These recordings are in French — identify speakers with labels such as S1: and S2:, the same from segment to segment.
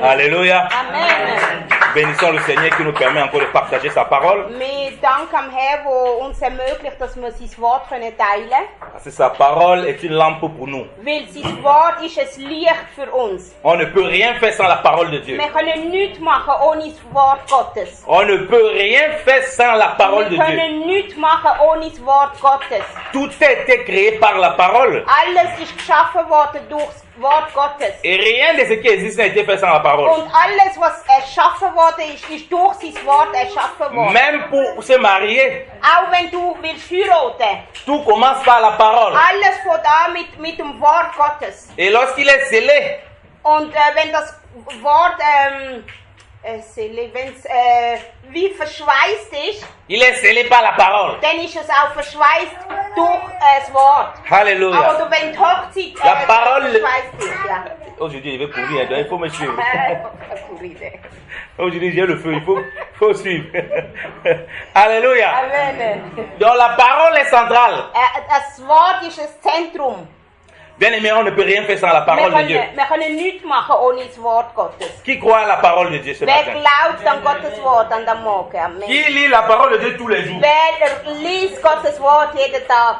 S1: Alléluia.
S2: Amen.
S1: Bénissons le Seigneur qui nous permet encore de partager sa parole.
S2: Wir danken am Herrn, der uns ermöglicht, dass wir sein Wort teilen können.
S1: Parce que sa parole est une lampe pour nous.
S2: Weil sein Wort ist ein Licht für uns.
S1: On ne peut rien faire sans la parole de Dieu.
S2: Wir können nichts machen ohne das Wort Gottes.
S1: On ne peut rien faire sans la parole de
S2: Wir
S1: Dieu.
S2: können nichts machen ohne das Wort Gottes.
S1: Tout a été créé par la parole.
S2: Alles ist geschaffen worden durch das Wort Gottes.
S1: Et rien de ce qui existe n'a été fait sans la parole.
S2: Und alles, was erschaffen worden ist, ist durch sein Wort erschaffen worden.
S1: Même pour se marier,
S2: Auch wenn du willst heiraten,
S1: tout commence par la parole.
S2: alles fängt an mit dem Wort Gottes.
S1: Et lorsqu'il est scellé,
S2: Und wenn das Wort wenn es wie verschweißt ist,
S1: il est scellé par la parole.
S2: dann ist es auch verschweißt durch das Wort.
S1: Alléluia.
S2: Aber wenn die Hochzeit
S1: La parole-
S2: verschweißt ist, ja.
S1: Aujourd'hui, je vais pourrir, donc il faut me suivre.
S2: Coole Idee.
S1: Aujourd'hui, j'ai le feu, il faut suivre. Alléluia.
S2: Amen.
S1: Donc la parole est centrale.
S2: Das Wort ist das Zentrum.
S1: Bien aimé, on ne peut rien faire sans la parole de Dieu.
S2: Wir können nichts machen ohne das Wort Gottes.
S1: Qui croit à la parole de Dieu ce
S2: Wer
S1: matin?
S2: glaubt an Gottes Wort an dem Morgen? Amen.
S1: Qui lit la parole de Dieu tous les jours?
S2: Wer liest Gottes Wort jeden Tag?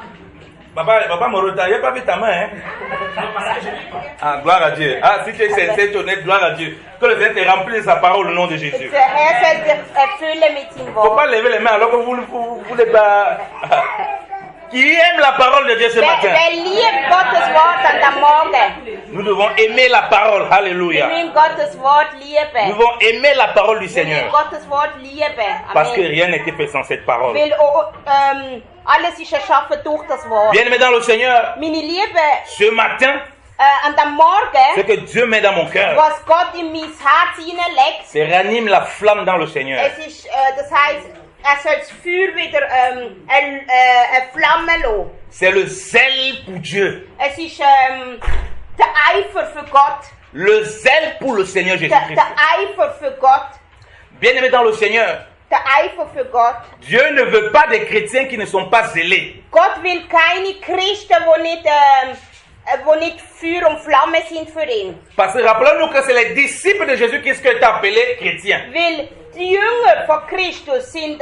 S1: Papa Morota, il n'y a pas vu ta main, hein? Ah, gloire à Dieu. Ah, si tu es sincère, tu es honnête, gloire à Dieu. Que le Seigneur te remplisse de sa parole au nom de Jésus.
S2: Der Herr soll dich erfüllen mit seinem
S1: Il ne faut pas
S2: Wort.
S1: lever les mains alors que vous ne voulez pas. Qui aime la parole de Dieu ce matin?
S2: Wer liebt Gottes Wort an dem Morgen?
S1: Nous devons aimer la parole.
S2: Wir
S1: Alléluia.
S2: müssen Gottes Wort
S1: Nous
S2: lieben.
S1: devons aimer la parole du
S2: Wir müssen
S1: Seigneur.
S2: Gottes Wort lieben.
S1: Parce que
S2: Amen.
S1: rien n'était fait sans cette parole.
S2: Weil alles ist erschaffen durch das Wort.
S1: Bien aimé dans le Seigneur,
S2: Meine Liebe,
S1: ce matin,
S2: an dem Morgen,
S1: ce que Dieu met dans mon cœur,
S2: was Gott in mein Herz hineinlegt,
S1: c'est ranime la flamme dans le Seigneur.
S2: es ist, das heisst, soll das Feuer wieder eine Flamme lassen.
S1: C'est le zèle pour Dieu.
S2: Es ist der Eifer für Gott.
S1: Le zèle pour le Seigneur Jésus-Christ.
S2: Der Eifer für Gott.
S1: Bien aimé dans le Seigneur,
S2: Der Eifer für Gott.
S1: Dieu ne veut pas des chrétiens qui ne sont pas zélés.
S2: Gott will keine Christen, die nicht Feuer und Flamme sind für ihn.
S1: Parce que rappelons-nous que c'est les disciples de Jésus-Christ qui sont appelés chrétiens.
S2: Weil die Jünger von Christus sind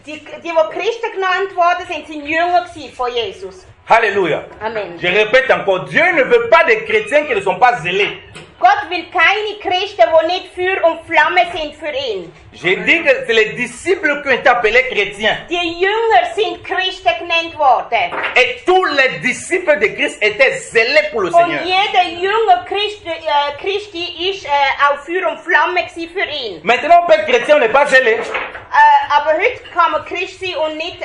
S2: die Christen genannt worden sind Jünger von Jesus.
S1: Alléluia.
S2: Amen.
S1: Je répète encore, Dieu ne veut pas des chrétiens qui ne sont pas zélés.
S2: Gott will keine Christen, die nicht Feuer und Flamme sind für ihn.
S1: J'ai dit que c'est les disciples qui ont été appelés chrétiens.
S2: Die Jünger sind Christen genannt worden.
S1: Et tous les disciples de Christ étaient zélés pour le
S2: Und
S1: Seigneur.
S2: jeder Jünger Christi ist auch Feuer und Flamme gewesen für ihn.
S1: Maintenant, on peut être chrétien, on n'est pas zélé.
S2: Aber heute kann man Christ sein und nicht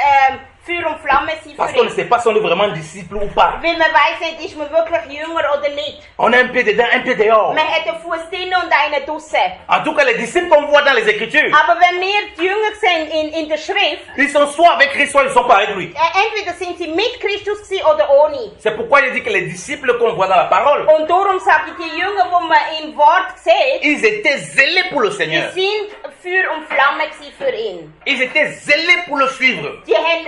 S2: Feuer und Flamme sein
S1: Parce
S2: für
S1: qu'on ne
S2: ihn.
S1: sait pas si on est vraiment disciple ou pas.
S2: Weil man weiss nicht, ist man wirklich Jünger oder nicht.
S1: On a un pied dedans, un pied dehors.
S2: Man hat einen Fuß drinnen und einen draussen.
S1: En tout cas, les disciples qu'on voit dans les Écritures,
S2: Aber wenn wir die Jünger sehen in der Schrift,
S1: ils sont soit avec Christ, soit ils ne sont pas avec lui.
S2: entweder sind sie mit Christus gewesen oder ohne.
S1: C'est pourquoi il dit que les disciples qu'on voit dans la parole,
S2: Und darum sage ich, die Jünger, die man im Wort sieht,
S1: ils étaient zélés pour le
S2: die
S1: Seigneur.
S2: sind Feuer und Flamme gewesen für ihn.
S1: Ils étaient zélés pour le suivre.
S2: Die haben,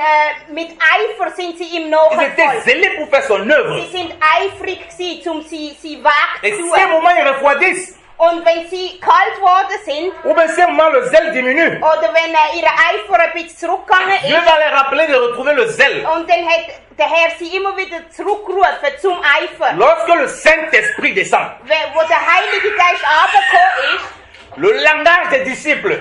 S2: mit Eifer sind sie ihm
S1: Ils étaient
S2: nachgefolgt.
S1: zélés pour faire son œuvre.
S2: Sie sind eifrig gewesen, um sie Weg
S1: Et
S2: zu
S1: si à un
S2: tun.
S1: moment ils refroidissent,
S2: Und wenn sie kalt worden sind,
S1: ou bien si à un moment le zèle diminue,
S2: oder wenn ihre Eifer ein bisschen zurückgegangen
S1: Dieu
S2: ist,
S1: va les rappeler de retrouver le zèle.
S2: und dann hat der Herr sie immer wieder zurückgerufen zum Eifer.
S1: Lorsque le Saint-Esprit descend,
S2: Wo der Heilige Geist runtergekommen ist,
S1: le langage des disciples,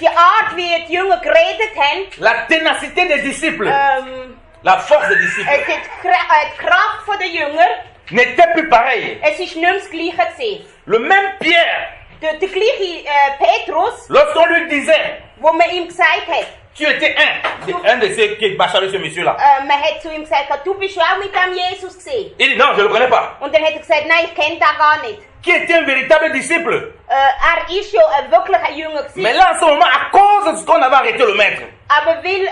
S2: die Art, wie die Jünger geredet haben,
S1: la ténacité des disciples, la force des disciples,
S2: die Kraft der Jünger,
S1: n'était plus pareille.
S2: es ist nicht mehr das Gleiche gewesen.
S1: Le même Pierre,
S2: Der gleiche Petrus,
S1: lorsqu'on lui disait,
S2: wo man ihm gesagt hat,
S1: tu étais un de ceux qui bachardaient ce monsieur-là.
S2: man hat zu ihm gesagt, du bist auch mit dem Jesus gewesen.
S1: Il dit non, je ne le connais pas.
S2: Und dann hat er gesagt, nein, ich kenne den gar nicht.
S1: Qui était un véritable disciple.
S2: Ist ja wirklich ein Jünger gewesen.
S1: Mais là, en ce moment, à cause de ce qu'on avait arrêté le maître,
S2: Aber weil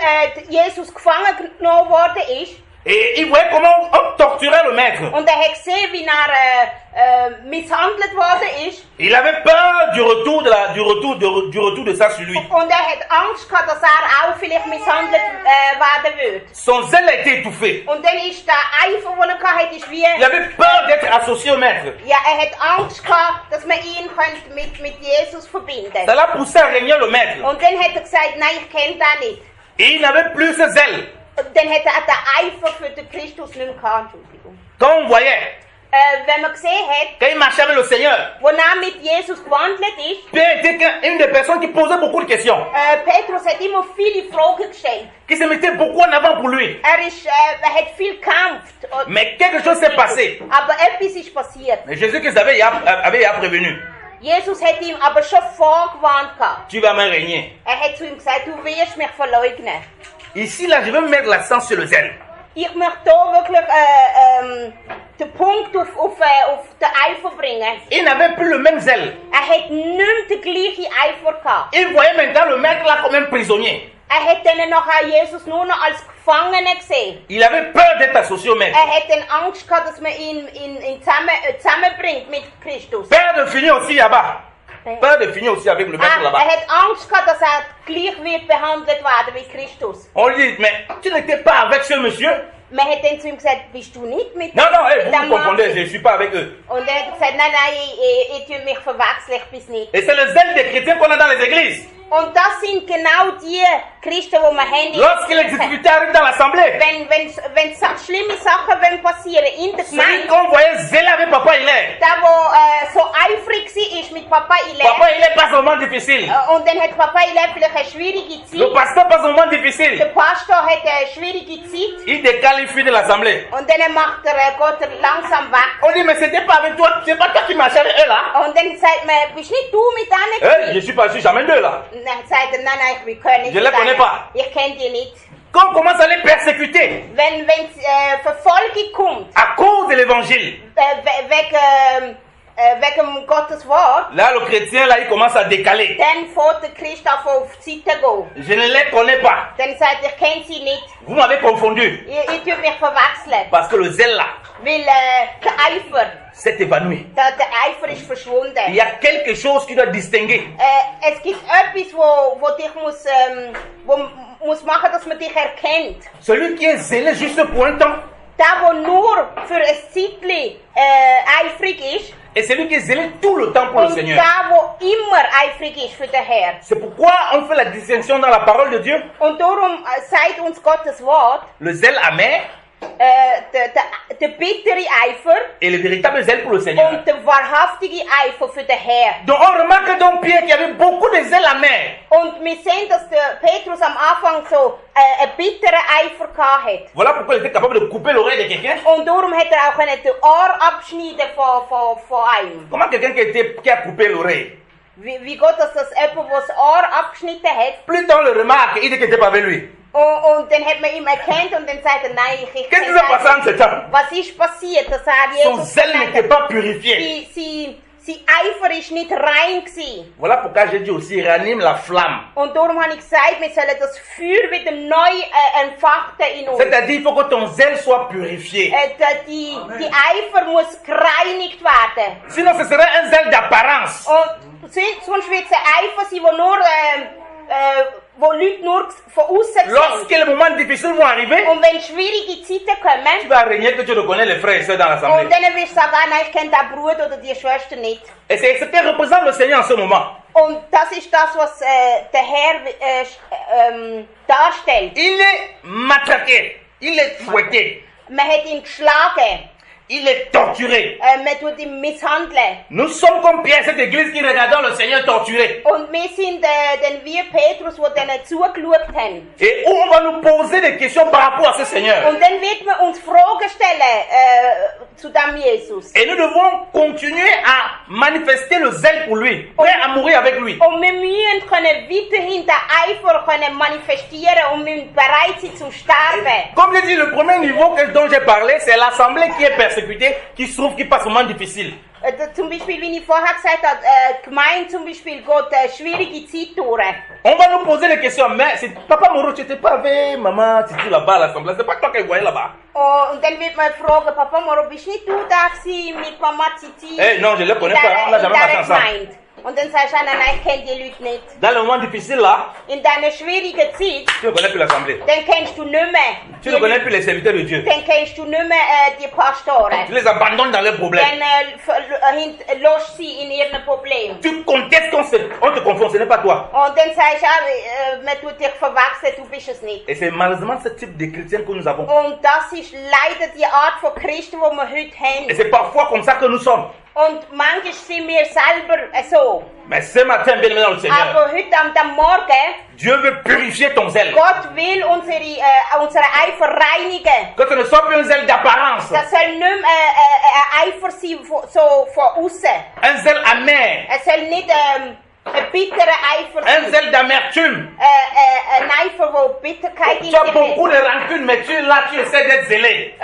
S2: Jesus gefangen genommen worden ist,
S1: Et il voyait comment on torturait le maître.
S2: Und er hat gesehen, wie misshandelt worden ist.
S1: Il avait peur du retour de ça sur lui.
S2: Und er hat Angst gehabt, dass er auch vielleicht misshandelt werden würde.
S1: Son zèle a été étouffé.
S2: Und dann ist der Eifer, den er gehabt ist wie...
S1: Il avait peur d'être associé au maître.
S2: Ja, er hat Angst gehabt, dass man ihn mit Jesus verbinden könnte.
S1: Ça l'a poussé à régner le maître.
S2: Und dann hat er gesagt, nein, ich kenne den nicht.
S1: Et il n'avait plus ce zèle.
S2: Und dann hat er den Eifer für den Christus nicht mehr gehabt, Entschuldigung.
S1: Quand on voyait,
S2: wenn man gesehen hat,
S1: quand il marchait avec le Seigneur,
S2: wo er mit Jesus gewandelt ist,
S1: Pierre était une des personnes qui posait beaucoup de questions,
S2: Petrus hat immer viele Fragen gestellt.
S1: qui se mettait beaucoup en avant pour lui.
S2: Er hat viel gekämpft.
S1: Mais quelque chose s'est passé.
S2: Aber etwas ist passiert.
S1: Mais Jésus-Christ avait ya prévenu.
S2: Jesus hat ihm aber schon vorgewarnt gehabt.
S1: Tu vas me régner.
S2: Er hat zu ihm gesagt, du wirst mich verleugnen.
S1: Ici, là, je veux mettre l'accent sur le zèle.
S2: Ich möchte hier wirklich den Punkt auf den Eifer bringen.
S1: Il n'avait plus le même zèle.
S2: Er hat nicht mehr den gleichen Eifer gehabt.
S1: Il voyait maintenant le maître là comme un prisonnier.
S2: Er hat dann nachher Jesus nur noch als Gefangenen gesehen.
S1: Il avait peur d'être associé au maître.
S2: Er hat dann Angst gehabt, dass man ihn zusammenbringt mit Christus.
S1: Peur de finir aussi là-bas. Peur de finir aussi avec le maître là-bas.
S2: Er hat Angst gehabt, dass er gleich wird behandelt werden wie Christus.
S1: On lui dit, mais tu n'étais pas avec ce monsieur?
S2: Man hat dann zu ihm gesagt, bist du nicht mit
S1: Non, non, hey, vous
S2: dem
S1: me confondez,
S2: Mann?
S1: je ne suis pas avec eux.
S2: Und er hat gesagt, nein, ich tue mich verwechseln, ich bin's nicht.
S1: Et c'est le zèle des chrétiens qu'on a dans les églises.
S2: Und das sind genau die Christen, die wir haben.
S1: Lorsque les difficultés arrivent dans l'assemblée,
S2: Wenn schlimme Sachen passieren in der
S1: celui
S2: Gemeinde,
S1: qu'on voyait zèle avec Papa Hilaire.
S2: der, der so eifrig war mit Papa Hilaire,
S1: Papa Hilaire passe un moment difficile.
S2: und dann hat Papa Hilaire vielleicht eine schwierige
S1: Le
S2: Zeit,
S1: pasteur passe un moment
S2: der
S1: difficile.
S2: Pastor hat eine schwierige Zeit,
S1: Il déqualifie de l'assemblée.
S2: und dann geht er langsam weg.
S1: On dit, mais c'était pas avec toi, c'est pas toi qui marchais avec eux là.
S2: Und dann sagt man, bist nicht du mit denen
S1: Je
S2: gewesen?
S1: suis pas, je suis jamais d'eux là.
S2: Und dann sagt er, nein, wir können nicht
S1: Je les
S2: mit
S1: connais
S2: denen.
S1: pas.
S2: Ich kenne die nicht.
S1: Quand on commence à les persécuter
S2: Wenn Verfolgung kommt,
S1: à cause de l'évangile,
S2: wegen Gottes Wort,
S1: là le chrétien là il commence à décaler.
S2: dann fährt der Christ auf die Seite gehen.
S1: Je ne les connais pas.
S2: Dann sagt er, ich kenne sie nicht.
S1: Vous m'avez confondu.
S2: Ich tue mich verwechseln.
S1: Parce que le zèle là
S2: Weil der Eifer,
S1: s'est évanoui.
S2: der Eifer ist verschwunden.
S1: Il y a quelque chose qui doit distinguer.
S2: Es gibt etwas, wo dich muss machen, dass man dich erkennt.
S1: Celui qui est zélé juste pour un temps
S2: Der nur für ein Zeitchen eifrig ist.
S1: et celui qui est zélé tout le temps pour le
S2: Und
S1: Seigneur.
S2: der immer eifrig ist für den Herrn.
S1: C'est pourquoi on fait la distinction dans la parole de Dieu.
S2: Und darum sagt uns Gottes Wort,
S1: Le zèle amer
S2: der bittere Eifer
S1: et le véritable zèle pour le Seigneur.
S2: und der wahrhaftige Eifer für den Herrn.
S1: Donc on remarque donc Pierre qu'il y avait beaucoup de zèle amer.
S2: Und wir sehen, dass der Petrus am Anfang so einen bitteren Eifer gehabt hat.
S1: Voilà pourquoi il était capable de couper l'oreille de quelqu'un.
S2: Und darum hat er auch den Ohr abschneiden von einem.
S1: Comment quelqu'un qui a coupé l'oreille,
S2: Wie geht das, dass jemand, der das Ohr abgeschnitten hat,
S1: plus on le remarque, il dit qu'il n'était pas avec lui.
S2: und dann hat man ihn erkannt und dann sagt er, nein, ich
S1: Qu'est-ce qui s'est passé en ce temps?
S2: Was ist passiert, dass er
S1: Son
S2: Jesus
S1: zèle
S2: verletzt
S1: n'était
S2: hat?
S1: pas purifié.
S2: Sein Eifer ist nicht rein gewesen.
S1: Voilà pourquoi j'ai dit aussi, ranime la flamme.
S2: Und darum habe ich gesagt, wir sollen das Feuer wieder neu entfachen in uns.
S1: C'est-à-dire, il faut que ton zèle soit purifié.
S2: Die Eifer muss gereinigt werden.
S1: Sinon, ce serait un zèle d'apparence.
S2: Und sonst wird es ein Eifer sein, wo Leute nur von außen sehen.
S1: Lorsque les moments difficiles vont arriver,
S2: Und wenn schwierige Zeiten
S1: tu
S2: kommen,
S1: vas régner que tu reconnais les frères et sœurs dans l'assemblée.
S2: und dann wirst du sagen, nein, ich kenne den Bruder oder die Schwester nicht.
S1: Et c'est ce que représente le Seigneur en ce moment.
S2: Und das ist das, was der Herr darstellt.
S1: Il est matraqué, il est fouetté,
S2: Man hat ihn geschlagen,
S1: il est torturé.
S2: man tut ihn misshandeln.
S1: Nous sommes comme Pierre, cette église qui regardons le Seigneur torturé.
S2: Und wir sind dann wie Petrus, die denen zugeschaut haben.
S1: Et où on va nous poser des questions par rapport à ce Seigneur.
S2: Und dann wird man uns Fragen stellen zu dem Jesus.
S1: Et nous devons continuer à manifester le zèle pour lui, prêt à mourir avec lui.
S2: Und wir müssen weiterhin den Eifer manifestieren und müssen bereit sein zum Sterben.
S1: Comme je dis, le premier niveau dont j'ai parlé, c'est l'assemblée qui est persécutée, qui souffre, qui passe un moment difficile.
S2: Zum Beispiel, wie ich vorher gesagt habe, Gemeinde zum Beispiel geht schwierige Zeit durch.
S1: On va nous poser des questions, mais c'est Papa Moro, tu n'étais pas avec maman Titi là-bas à l'assemblée, c'est pas toi qui voyais là-bas.
S2: Oh, und dann wird man fragen, Papa Moro, bist nicht du da gewesen mit Mama Titi?
S1: Non, je ne les connais pas, on n'a jamais marché ensemble.
S2: Gemeinde. Und dann sagst du, nein, ich kenne die Leute nicht.
S1: Dans le moment difficile là,
S2: In deiner schwierigen Zeit,
S1: tu ne connais plus l'assemblée.
S2: dann kennst du nicht mehr.
S1: Tu ne connais plus les serviteurs de Dieu.
S2: Dann kennst du nicht mehr die Pastoren.
S1: Tu les abandonnes dans leurs problèmes.
S2: Dann lässt sie in ihren Problemen.
S1: Tu contestes on te confond, ce n'est pas toi.
S2: Und dann sagst du, man tut dich verwechseln, du bist es nicht.
S1: Et c'est malheureusement ce type de chrétiens que nous avons.
S2: Und das ist leider die Art von Christen, die wir heute haben.
S1: Et c'est parfois comme ça que nous sommes.
S2: Und manchmal sind wir selber so.
S1: Mais ce matin, bien aimé dans le Seigneur,
S2: Aber heute am Morgen,
S1: Dieu veut purifier ton zèle.
S2: Gott will unsere Eifer reinigen.
S1: Que ce ne soit plus un zèle d'apparence.
S2: Das soll nicht mehr ein Eifer sein so von außen.
S1: Un zèle amer.
S2: Es soll nicht ein bitterer Eifer sein.
S1: Un zèle d'amertume.
S2: Ein Eifer, wo Bitterkeit in
S1: Tu as
S2: sich
S1: beaucoup
S2: ist.
S1: de rancune, mais tu es là, tu essaies d'être zélé.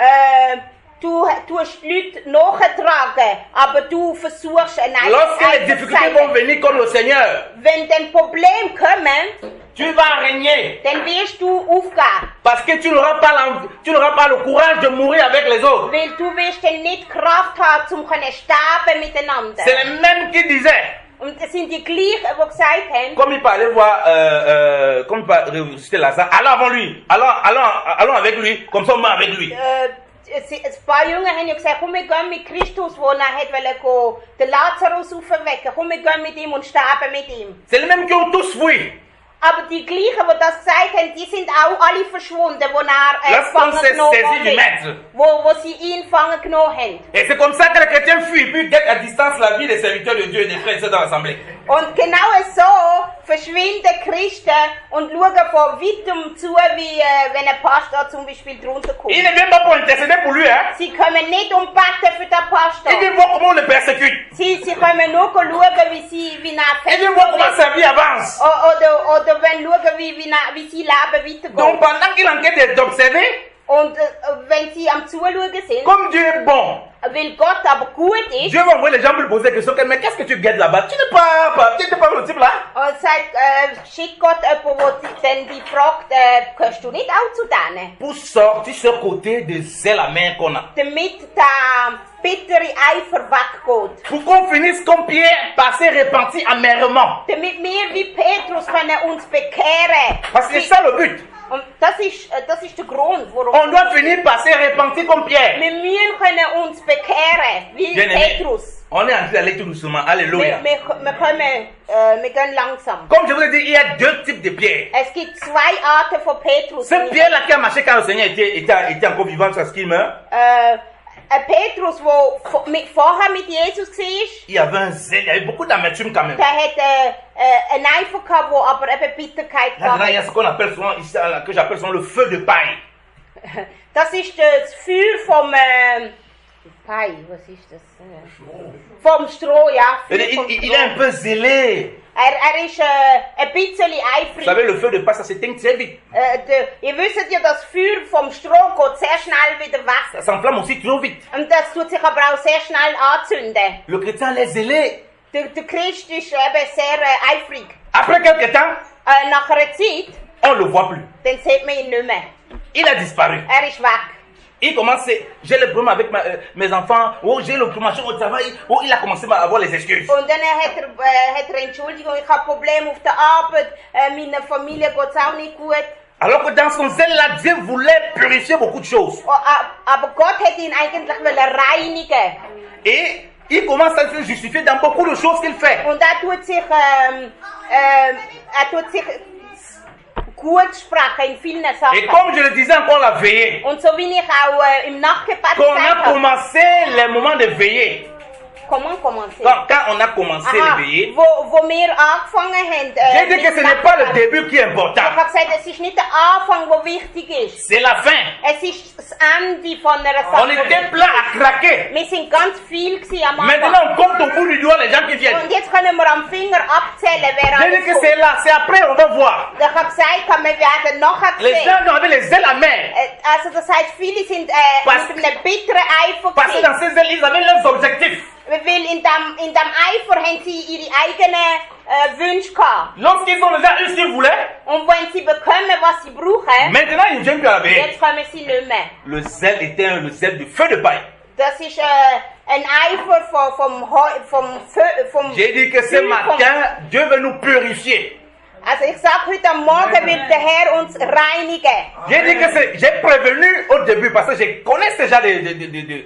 S2: Du tust die Leute nachtragen, aber du versuchst ein
S1: Lorsque les difficultés vont venir comme le Seigneur,
S2: Wenn dann Probleme kommen,
S1: tu vas régner.
S2: dann wirst du aufgeben.
S1: Parce que tu n'auras pas le courage de mourir avec les autres.
S2: Weil du wirst dann nicht Kraft haben, um sterben miteinander.
S1: C'est les mêmes qui disaient,
S2: Und es sind die gleichen, die gesagt haben,
S1: comme il parlait voir, comme il parlait ressusciter Lazare, allons avant lui, allons avec lui, comme ça on meurt avec lui.
S2: ein paar Jünger haben ja gesagt, komm, wir gehen mit Christus, der wollte den Lazarus aufwecken. Komm, wir gehen mit ihm und sterben mit ihm.
S1: C'est les mêmes qui ont tous fui.
S2: Aber die gleichen, die das gesagt haben, die sind auch alle verschwunden, wo er
S1: Lorsqu'on
S2: gefangen
S1: s'est
S2: genommen
S1: saisi du Maître.
S2: hat. Wo sie ihn gefangen genommen haben.
S1: Et c'est comme ça que les chrétiens fuient, puis guettent à distance la vie des serviteurs de Dieu et des frères et sœurs dans l'assemblée.
S2: Und genau so verschwinden Christen und schauen von weitem zu, wie wenn ein Pastor zum Beispiel drunter kommt.
S1: Ils ne viennent pas pour intercéder pour lui, hein.
S2: Sie kommen nicht beten für den Pastor.
S1: Ils viennent voir comment on le persécute.
S2: Sie kommen nur schauen, wie
S1: Ils viennent voir comment sa vie avance.
S2: Oder wenn schauen, wie sie Leben weitergeht.
S1: Donc pendant qu'il enquête d'observer,
S2: Und wenn sie am Zuschauen sind,
S1: comme Dieu est bon,
S2: weil Gott aber gut ist,
S1: Dieu va envoyer les gens pour lui poser des questions. Mais qu'est-ce que tu guettes là-bas? Tu n'es pas le type là?
S2: und sagt, schickt Gott jemanden, der dann die fragt, gehörst du nicht auch zu denen?
S1: Pour sortir ce côté de zèle amer qu'on a.
S2: Damit der bittere Eifer weggeht.
S1: Pour qu'on finisse comme Pierre par se repentir amèrement.
S2: Damit wir wie Petrus können uns bekehren.
S1: Parce que c'est ça le but.
S2: Und das ist der Grund, warum
S1: On doit finir par se repentir comme Pierre.
S2: wir müssen können uns bekehren, wie Petrus.
S1: On est en train d'aller tout doucement. Alléluia.
S2: Wir gehen langsam.
S1: Comme je vous ai dit, il y a deux types de pierres.
S2: Es gibt zwei Arten von Petrus.
S1: Ce Pierre-là qui a marché quand le Seigneur était encore vivant jusqu'à ce qu'il meurt.
S2: Ein Petrus, der vorher mit Jesus war,
S1: Il y avait un zèle, il y avait beaucoup d'amertume quand même.
S2: der hat einen Eifer gehabt, der aber eben Bitterkeit
S1: Là-dedans, il y a
S2: gehabt.
S1: ce qu'on appelle souvent, que j'appelle souvent le feu de paille.
S2: Das ist das Feuer vom Pai, was ist das? Vom Stroh, ja. Feuer vom
S1: Il est un peu zélé.
S2: Er ist ein bisschen
S1: Vous
S2: eifrig.
S1: savez, le feu de paille, ça s'éteint très vite.
S2: Ihr wisst ja, das Feuer vom Stroh geht sehr schnell wieder weg.
S1: Ça s'enflamme aussi trop vite.
S2: Und das tut sich aber auch sehr schnell anzünden.
S1: Le chrétien, il est zélé.
S2: Der Christ ist eben sehr eifrig.
S1: Après quelques temps,
S2: Nach einer Zeit,
S1: on ne le voit plus.
S2: dann sieht man ihn nicht mehr.
S1: Il a disparu.
S2: Er ist weg.
S1: Il commence, j'ai le problème avec mes enfants, oh j'ai le promotion au travail, oh il a commencé à avoir les excuses.
S2: Und dann hat er Entschuldigung, ich habe Probleme auf der Arbeit, meiner Familie geht es auch nicht gut.
S1: Alors que dans son zèle-là, Dieu voulait purifier beaucoup de choses.
S2: Aber Gott hat ihn eigentlich reinigen.
S1: Et il commence à se justifier dans beaucoup de choses qu'il fait.
S2: Und er tut sich gut sprechen in vielen Sachen.
S1: Et comme je le disais encore la veillée,
S2: Und so wie ich auch im Nachtgebet
S1: quand on a
S2: gesagt habe,
S1: commencé les moments de veillée,
S2: comment commencer?
S1: quand on a commencé les veillées,
S2: wo wir angefangen haben.
S1: j'ai dit que ce n'est pas le début qui est important,
S2: Ich habe gesagt, es ist nicht der Anfang, der wichtig ist.
S1: c'est la fin.
S2: Es ist das Ende von einer
S1: On
S2: Sache.
S1: était plein à craquer.
S2: Wir sind ganz viel gewesen am Anfang.
S1: Maintenant on compte au bout du doigt les gens qui viennent.
S2: Und jetzt können wir am Finger abzählen, wer
S1: J'ai dit
S2: alles
S1: que
S2: kommt.
S1: c'est là, c'est après, on va voir.
S2: Ich habe gesagt, wir werden nachher
S1: Les
S2: sehen.
S1: gens avaient les ailes amères.
S2: Also das heißt, viele sind
S1: Was-
S2: mit einem bitteren Eifer
S1: Parce que
S2: gewesen.
S1: dans ces ailes, ils avaient leurs objectifs.
S2: Weil in dem Eifer haben sie ihre eigenen Wünsche gehabt.
S1: Lorsqu'ils ont déjà eu ce qu'ils voulaient,
S2: Und wenn sie bekommen, was sie brauchen,
S1: maintenant ils ne viennent plus à la veille.
S2: jetzt kommen sie nicht mehr.
S1: Le zèle était le zèle de feu de paille.
S2: Das ist ein Eifer vom
S1: J'ai dit que ce matin, Dieu veut nous purifier.
S2: Also ich sage, heute Morgen wird der Herr uns reinigen.
S1: J'ai dit que j'ai prévenu au début parce que je connais déjà des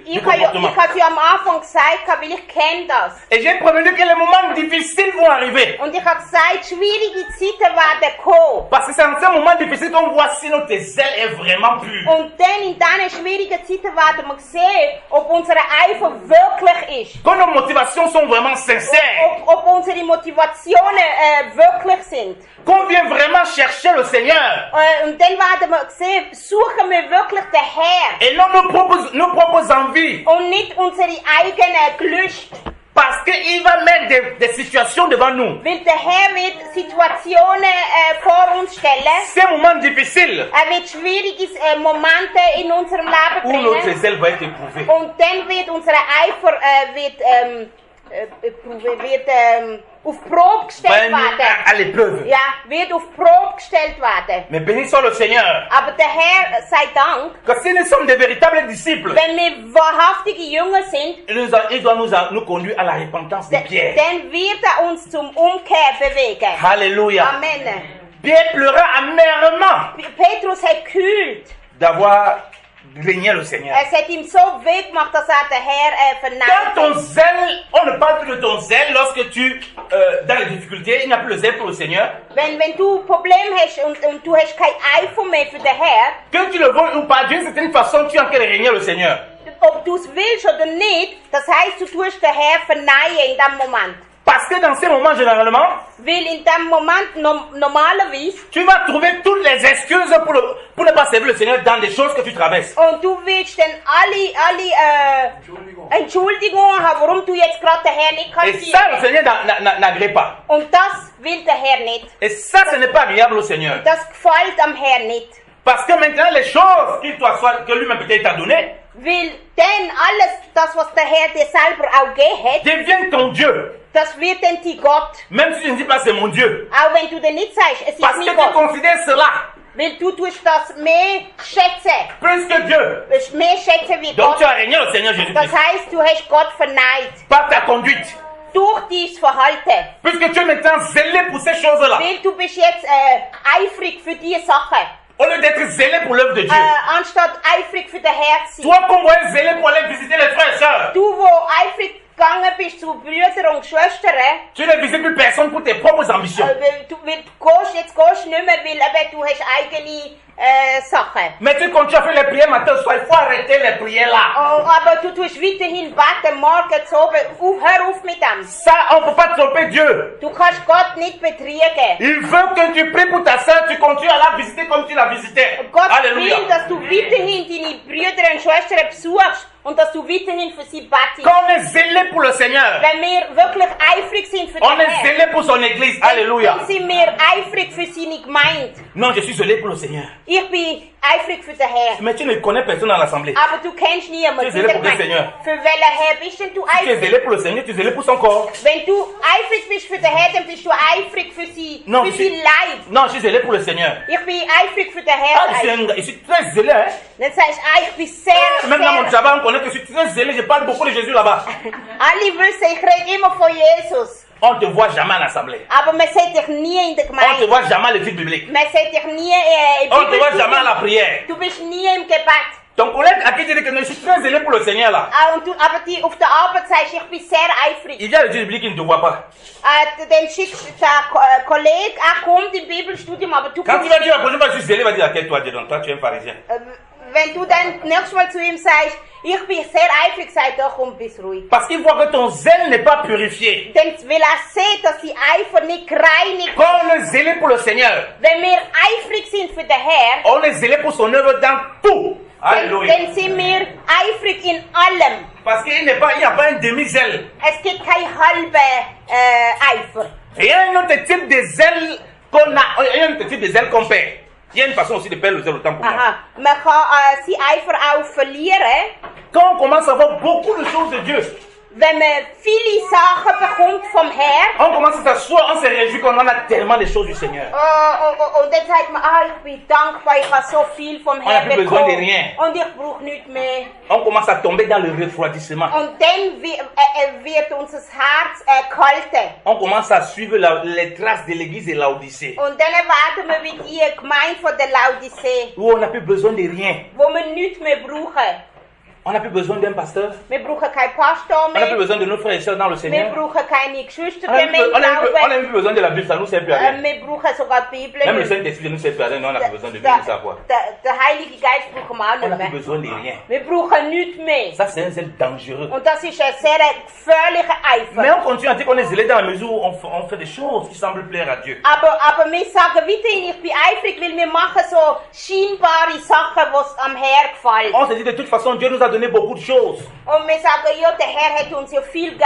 S2: Ich
S1: comportements.
S2: habe es ja am Anfang gesagt, weil ich kenne das.
S1: Et j'ai prévenu que les moments difficiles vont arriver.
S2: Und ich habe gesagt, schwierige Zeiten werden kommen.
S1: Parce que c'est en ces moments difficiles qu'on voit si notre zèle est vraiment pur.
S2: Und dann in diesen schwierigen Zeiten werden wir sehen, ob unser Eifer wirklich ist.
S1: Quand nos motivations sont vraiment sincères.
S2: Ob unsere Motivationen wirklich sind.
S1: Qu'on vient vraiment chercher le Seigneur.
S2: Und dann werden wir sehen, suchen wir wirklich den Herrn.
S1: Et non nos propres envies.
S2: Und nicht unsere eigenen Gelüste.
S1: Parce qu'il va mettre des situations devant nous.
S2: Weil der Herr wird Situationen vor uns stellen.
S1: Ces moments difficiles.
S2: Wird schwierige Momente in unserem Leben
S1: où
S2: bringen.
S1: notre zèle va être éprouvé.
S2: Und dann wird unser Eifer auf Probe gestellt werden.
S1: À l'épreuve.
S2: Ja, wird auf Probe gestellt werden.
S1: Mais béni soit le Seigneur.
S2: Aber der Herr sei Dank,
S1: Que si nous sommes des véritables disciples,
S2: wenn wir wahrhaftige Jünger sind,
S1: il doit nous conduire à la repentance de Pierre.
S2: dann wird uns zum Umkehr bewegen.
S1: Alléluia.
S2: Amen.
S1: Pierre pleura amèrement
S2: Petrus hat gekühlt.
S1: d'avoir régné le Seigneur.
S2: Es hat ihm so weh gemacht, dass den Herr verneint.
S1: Quand ton zèle, on ne parle plus de ton zèle lorsque tu, dans les difficultés, il n'y a plus le zèle pour le Seigneur.
S2: Wenn du Probleme hast und du hast kein Eifer mehr für den Herr,
S1: Que tu le veuilles ou pas, d'une certaine façon, tu es en train de régner le Seigneur.
S2: ob du es willst oder nicht, das heisst, du tust den Herr verneinen in diesem Moment.
S1: Parce que dans ces moments, généralement,
S2: Weil in diesem Moment normalerweise
S1: tu vas trouver toutes les excuses pour ne pas servir le Seigneur dans des choses que tu traverses.
S2: und du willst dann alle Entschuldigungen haben, warum du jetzt gerade den Herr nicht
S1: Et
S2: kannst
S1: ça, le
S2: dienen.
S1: Seigneur n'agrée pas.
S2: Und das will der Herr nicht.
S1: Et ça, ce n'est pas agréable au Seigneur.
S2: Das gefällt am Herrn nicht.
S1: Parce que maintenant, les choses que lui-même peut-être t'a données,
S2: Weil dann alles, das was der Herr dir selber auch gegeben hat,
S1: deviennent ton Dieu.
S2: das wird dann dein Gott.
S1: Même si tu ne dis pas c'est mon Dieu.
S2: Auch wenn du dann nicht sagst, es ist
S1: Parce que
S2: mein
S1: tu
S2: Gott.
S1: considères cela
S2: Weil du tust das mehr schätzen.
S1: plus que Dieu.
S2: Mehr schätzen wie
S1: Donc
S2: Gott.
S1: tu as régné le Seigneur
S2: Das
S1: Jésus-Christ
S2: heisst, du hast Gott verneint.
S1: par ta conduite.
S2: Durch dein Verhalten.
S1: Puisque tu es maintenant zélé pour ces choses-là.
S2: Weil du bist jetzt eifrig für diese Sachen.
S1: Au lieu d'être zélé pour l'œuvre de Dieu.
S2: Anstatt eifrig für den Herr zu sein.
S1: Toi, comme moi, zélé pour aller visiter les frères et sœurs.
S2: Du, wo eifrig gegangen bist zu Brüdern und Schwestern,
S1: Tu ne visites plus personne pour tes propres ambitions.
S2: weil du gehst nicht mehr, weil eben du hast eigene Sachen.
S1: Mais tu continues à faire les prières matin, soir. Il faut arrêter les prières là.
S2: Oh, aber du tust weiterhin beten, morgen zu oben. Hör auf mit dem.
S1: Ça, on ne peut pas tromper Dieu.
S2: Du kannst Gott nicht betrügen.
S1: Il veut que tu pries pour ta sœur, tu continues à la visiter comme tu la visitais.
S2: Gott
S1: Alléluia.
S2: will, dass du weiterhin deine Brüder und Schwestern besuchst und dass du weiterhin für sie betest.
S1: Quand on est zélé pour le Seigneur,
S2: Wenn wir wirklich eifrig sind für
S1: on
S2: den
S1: est
S2: Herrn,
S1: zélé pour son église. Alléluia.
S2: dann sind wir eifrig für seine Gemeinde.
S1: Non, je suis zélé pour le Seigneur.
S2: Ich bin eifrig für den Herrn.
S1: Mais tu ne connais personne dans l'assemblée.
S2: Aber du kennst niemanden
S1: Tu es
S2: in
S1: zélé
S2: der
S1: pour le
S2: Gemeinde.
S1: Seigneur.
S2: Für welchen Herr bist denn du
S1: Tu es
S2: eifrig?
S1: zélé pour le Seigneur, tu es zélé pour son corps.
S2: Wenn du eifrig bist für den Herrn, dann bist du eifrig für
S1: Non,
S2: sein Leib.
S1: non, je suis zélé pour le Seigneur.
S2: Ich bin eifrig für den
S1: Ah,
S2: Herrn.
S1: je suis très zélé. Hein?
S2: Dann sagst du, ich bin sehr,
S1: Même dans mon
S2: sehr...
S1: travail, on connaît que je suis très zélé. Je parle beaucoup de Jésus là-bas.
S2: Alle wissen, ich rede immer von Jesus.
S1: On ne te voit jamais en assemblée.
S2: Aber man sieht dich nie in der
S1: On ne te
S2: Gemeinde.
S1: voit jamais à l'étude biblique.
S2: Man sieht dich nie im
S1: On ne te voit jamais à la
S2: Bibelstudium.
S1: prière.
S2: Du bist nie im Gebet.
S1: Ton collègue à qui tu dis que non, je suis très zélé pour le Seigneur là.
S2: Aber auf der Arbeit sagst du, ich bin sehr eifrig.
S1: Il vient à l'étude biblique, il ne te voit pas.
S2: Dann schickt der Kollege, kommt im Bibelstudium, aber du
S1: Quand
S2: kommst
S1: tu vas dire à la prochaine fois, je suis zélé, il va dire, ok, toi, dis donc, toi, tu es un pharisien.
S2: Wenn du dann nächstes Mal zu ihm sagst, ich bin sehr eifrig, sagt er, komm, bist ruhig.
S1: Parce qu'il voit que ton zèle n'est pas purifié.
S2: Denn will er sehen, dass die Eifer nicht gereinigt
S1: Quand on est zélé pour le Seigneur,
S2: Wenn wir eifrig sind für den Herr,
S1: on est zélé pour son œuvre dans tout. Alléluia.
S2: dann sind wir eifrig in allem.
S1: Parce qu'il n'y a pas un demi-zèle.
S2: Es gibt kein halber Eifer.
S1: Il y a un autre type de zèle qu'on a, il y a un autre type de zèle qu'on perd. Il y a une façon aussi de perdre le zèle autant pour moi.
S2: Aha. Man kann seinen Eifer auch verlieren.
S1: Quand on commence à voir beaucoup de choses de Dieu,
S2: wenn man viele Sachen bekommt vom Herrn,
S1: on commence à s'asseoir, on se réjouit qu'on en a tellement des choses du Seigneur.
S2: und dann sagt man, ich bin dankbar, ich habe so viel vom
S1: On n'a
S2: Herrn
S1: plus besoin de
S2: bekommen
S1: rien.
S2: und ich brauche nichts mehr.
S1: On commence à tomber dans le refroidissement.
S2: Und dann wird unser Herz kalten.
S1: On commence à suivre les traces de l'église de Laodicée,
S2: Und dann werden wir wie die Gemeinde von der Laodicee,
S1: où on n'a plus besoin de rien.
S2: wo wir nichts mehr brauchen.
S1: On n'a plus besoin d'un pasteur.
S2: Wir brauchen keinen Pastor
S1: On n'a plus
S2: mehr.
S1: besoin de nos frères et sœurs dans le
S2: Wir
S1: Seigneur.
S2: brauchen keine Geschwister
S1: On n'a
S2: mehr im
S1: on n'a
S2: Glauben.
S1: plus besoin de la Bible, ça nous sert plus à rien.
S2: Wir brauchen sogar die Bibel.
S1: Même le Saint-Esprit ne nous sert plus à rien, nous on n'a plus besoin de Bible, ça quoi.
S2: Der Heilige Geist brauchen wir auch
S1: On n'a
S2: nicht
S1: plus
S2: mehr.
S1: besoin de rien.
S2: Wir brauchen nichts mehr.
S1: Ça c'est un zèle dangereux.
S2: Und das ist ein sehr gefährlicher
S1: Mais
S2: Eifer.
S1: on continue à dire qu'on est zélé dans la mesure où on fait des choses qui semblent plaire à Dieu.
S2: Aber wir sagen weiterhin, ich bin eifrig, weil wir machen so scheinbare Sachen, die es am Herrn gefallen.
S1: On se dit de toute façon, Dieu nous a donné beaucoup de choses.
S2: Und wir sagen, ja, der Herr hat uns ja viel gegeben.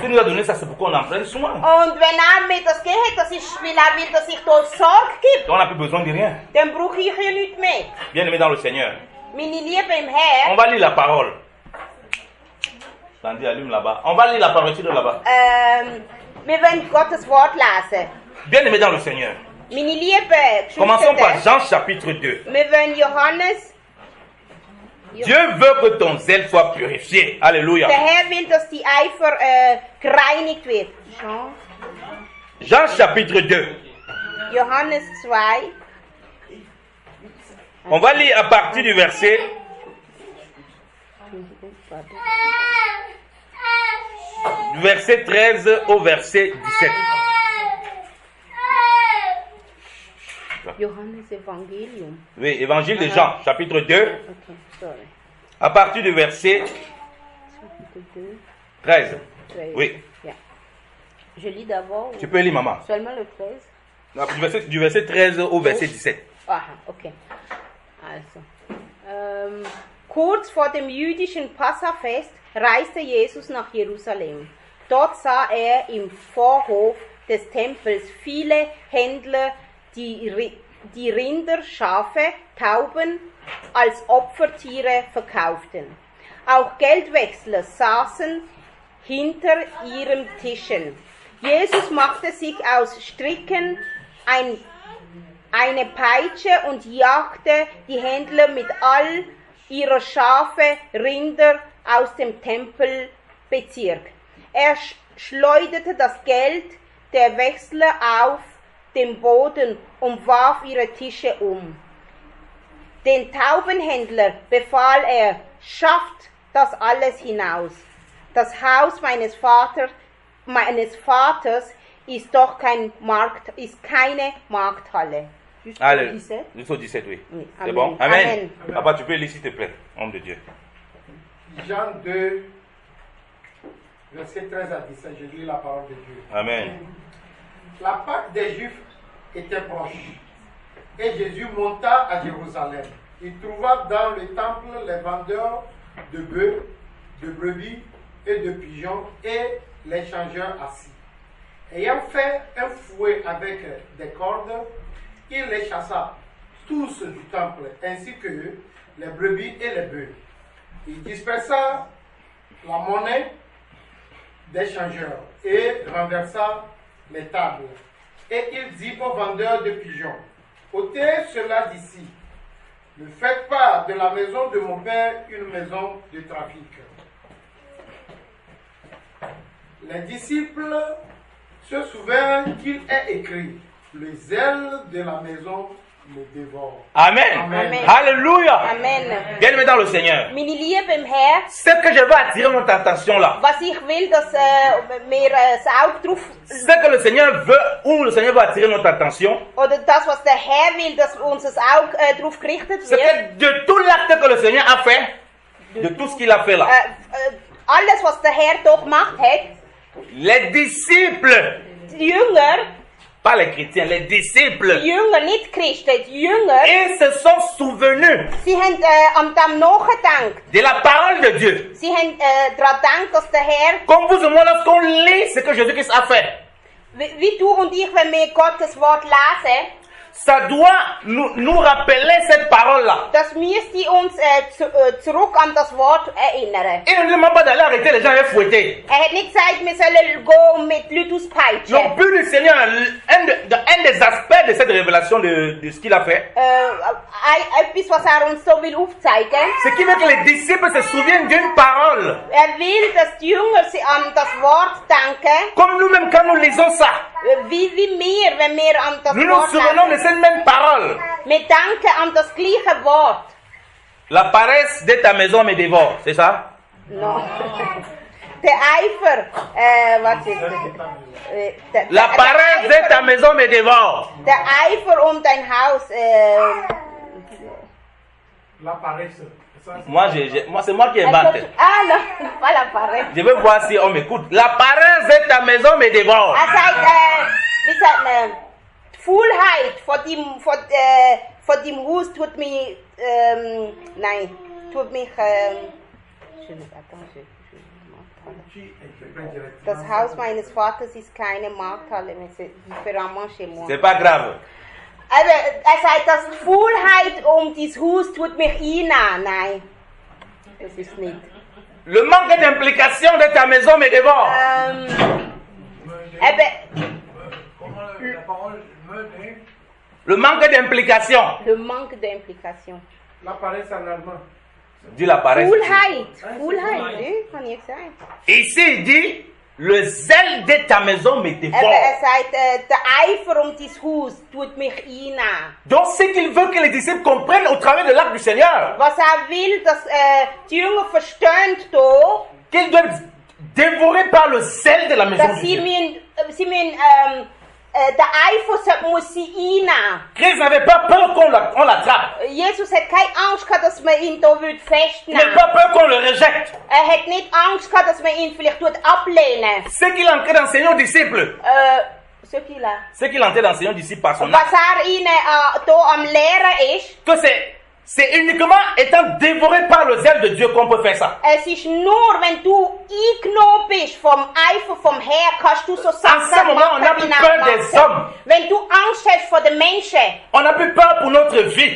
S1: Dieu nous a donné ça, c'est pourquoi on en prenne soin.
S2: Und wenn mir das gegeben hat, das ist, weil er will, dass ich da Sorge gibt,
S1: Donc on n'a plus besoin de rien.
S2: dann brauche ich ja nichts mehr.
S1: Bien aimé dans le Seigneur.
S2: Meine Liebe im
S1: On
S2: Herrn,
S1: va lire la parole. Sandy, allume là-bas. On va lire la parole de là-bas.
S2: wir wollen Gottes Wort lesen.
S1: Bien aimé dans le Seigneur.
S2: Meine Liebe,
S1: Commençons par
S2: Geschwister,
S1: Jean chapitre 2.
S2: wir wollen Johannes.
S1: Dieu veut que ton zèle soit purifié. Alléluia.
S2: Der Herr will, dass die Eifer gereinigt wird.
S1: Jean chapitre 2.
S2: Johannes 2.
S1: On va lire à partir du verset du verset 13 au verset 17.
S2: Johannes Evangelium.
S1: Oui, évangile de Jean, chapitre 2,
S2: Okay, sorry.
S1: à partir du verset 13. Oui,
S2: Ja. Je lis d'abord.
S1: tu peux lire, maman.
S2: Seulement le 13.
S1: Non, du verset 13 au verset 17.
S2: Aha, okay. Also. Kurz vor dem jüdischen Passafest reiste Jesus nach Jerusalem. Dort sah er im Vorhof des Tempels viele Händler, die Rinder, Schafe, Tauben als Opfertiere verkauften. Auch Geldwechsler saßen hinter ihren Tischen. Jesus machte sich aus Stricken eine Peitsche und jagte die Händler mit all ihrer Schafe, Rinder aus dem Tempelbezirk. Er schleuderte das Geld der Wechsler auf den Boden und warf ihre Tische um. Den Taubenhändler befahl er, schafft das alles hinaus. Das Haus meines Vaters ist doch keine Markthalle.
S1: Allez, jusqu'au 17, oui.
S2: Oui,
S1: C'est
S2: amen.
S1: bon? Amen.
S2: Amen.
S1: Papa, tu peux lire s'il te plaît, homme de Dieu.
S3: Jean 2, verset 13 à 17, je lis la parole de Dieu.
S1: Amen.
S3: La Pâque des Juifs était proche, et Jésus monta à Jérusalem. Il trouva dans le temple les vendeurs de bœufs, de brebis et de pigeons, et les changeurs assis. Ayant fait un fouet avec des cordes, il les chassa tous du temple, ainsi que les brebis et les bœufs. Il dispersa la monnaie des changeurs et renversa les tables. Et il dit aux vendeurs de pigeons, ôtez cela d'ici. Ne faites pas de la maison de mon père une maison de trafic. Les disciples se souviennent qu'il est écrit, le zèle de la maison me dévore.
S1: Amen.
S3: Amen.
S1: Alléluia.
S2: Amen.
S1: Bien aimé dans le Seigneur.
S2: Meine Liebe im Herr,
S1: Ce que je veux attirer notre attention là,
S2: was ich will, dass wir das Auge drauf,
S1: ce que le Seigneur veut, où le Seigneur veut attirer notre attention,
S2: oder das, was der Herr will, dass unser Auge drauf gerichtet
S1: c'est
S2: wird.
S1: que de tout l'acte que le Seigneur a fait, de tout ce qu'il a fait là,
S2: Alles, was der Herr doch gemacht hat,
S1: les disciples,
S2: die Jünger,
S1: pas les chrétiens, les disciples,
S2: die Jünger, nicht Christen, die Jünger,
S1: ils se sont souvenus
S2: sie haben an dem nachgedacht.
S1: de la parole de Dieu.
S2: Sie haben daran gedacht, dass der Herr,
S1: Comme vous et moi, lorsqu'on lit ce que Jésus-Christ a fait,
S2: wie du und ich, wenn wir Gottes Wort lesen,
S1: ça doit nous rappeler cette parole-là.
S2: Das müsste uns zurück an das Wort erinnern.
S1: Il ne demande pas d'aller arrêter les gens et fouetter.
S2: Hat nicht gesagt, wir sollen gehen mit Leuten auspeitschen.
S1: Non, plus le Seigneur, un des aspects de cette révélation de ce qu'il a fait,
S2: Etwas, was uns so will aufzeigen.
S1: c'est qu'il veut que les disciples se souviennent d'une parole.
S2: Will, dass die Jünger sie an das Wort denken,
S1: Comme nous-mêmes, quand nous lisons ça,
S2: wie wir, wenn wir an das
S1: nous nous
S2: Wort
S1: souvenons de
S2: denken.
S1: cette même parole.
S2: Wir denken an das gleiche Wort.
S1: La paresse de ta maison me dévore, c'est ça?
S2: No. Der Eifer, was ist das?
S1: La paresse de ta maison me dévore.
S2: Der Eifer dein Haus,
S3: La paresse.
S1: Moi, c'est moi qui invente.
S2: Ah non, pas la paresse.
S1: Je veux voir si on m'écoute. La paresse de ta maison me dévore.
S2: Sagt, wie sagt man, die Faulheit von dem Haus tut mich, nein, tut mich, das Haus meines Vaters ist keine Markthalle, für un chez moi.
S1: C'est pas grave.
S2: Aber sagt, dass die Faulheit dieses Haus tut mich einnehmen. Nein, das ist nicht.
S1: Le manque d'implication de ta maison me dévore.
S3: La parole mener.
S1: Le manque d'implication.
S2: Le manque d'implication.
S3: La paresse en allemand.
S1: Dis la paresse.
S2: Faulheit, kann ich sagen.
S1: Ici, il dit, le zèle de ta maison me dévore.
S2: Sagt, der Eifer dein Haus tut mich einnehmen.
S1: Donc, ce qu'il veut que les disciples comprennent au travers de l'acte du Seigneur,
S2: Was will, dass die Jünger verstehen, da,
S1: qu'ils doivent dévorer par le zèle de la maison
S2: dass
S1: de Dieu.
S2: sie müssen der Eifer muss sie einnehmen.
S1: Christ n'avait pas peur qu'on l'attrape.
S2: Jesus hat keine Angst gehabt, dass man ihn da
S1: Il
S2: festnehmen
S1: n'avait pas peur qu'on le rejette.
S2: hat nicht Angst gehabt, dass man ihn vielleicht ablehnen.
S1: Ce qu'il est en train d'enseigner aux disciples,
S2: So viel.
S1: ce qu'il est en train d'enseigner aux disciples par son acte,
S2: Was ihnen da am Lehren ist,
S1: que c'est uniquement étant dévoré par le zèle de Dieu qu'on peut faire ça.
S2: es ist nur, wenn du eingenommen bist vom Eifer vom Herr, kannst du so
S1: En ce
S2: Sachen
S1: moment, on n'a
S2: machen,
S1: plus peur des hommes.
S2: Wenn du Angst hast vor den Menschen,
S1: On n'a plus peur pour notre vie.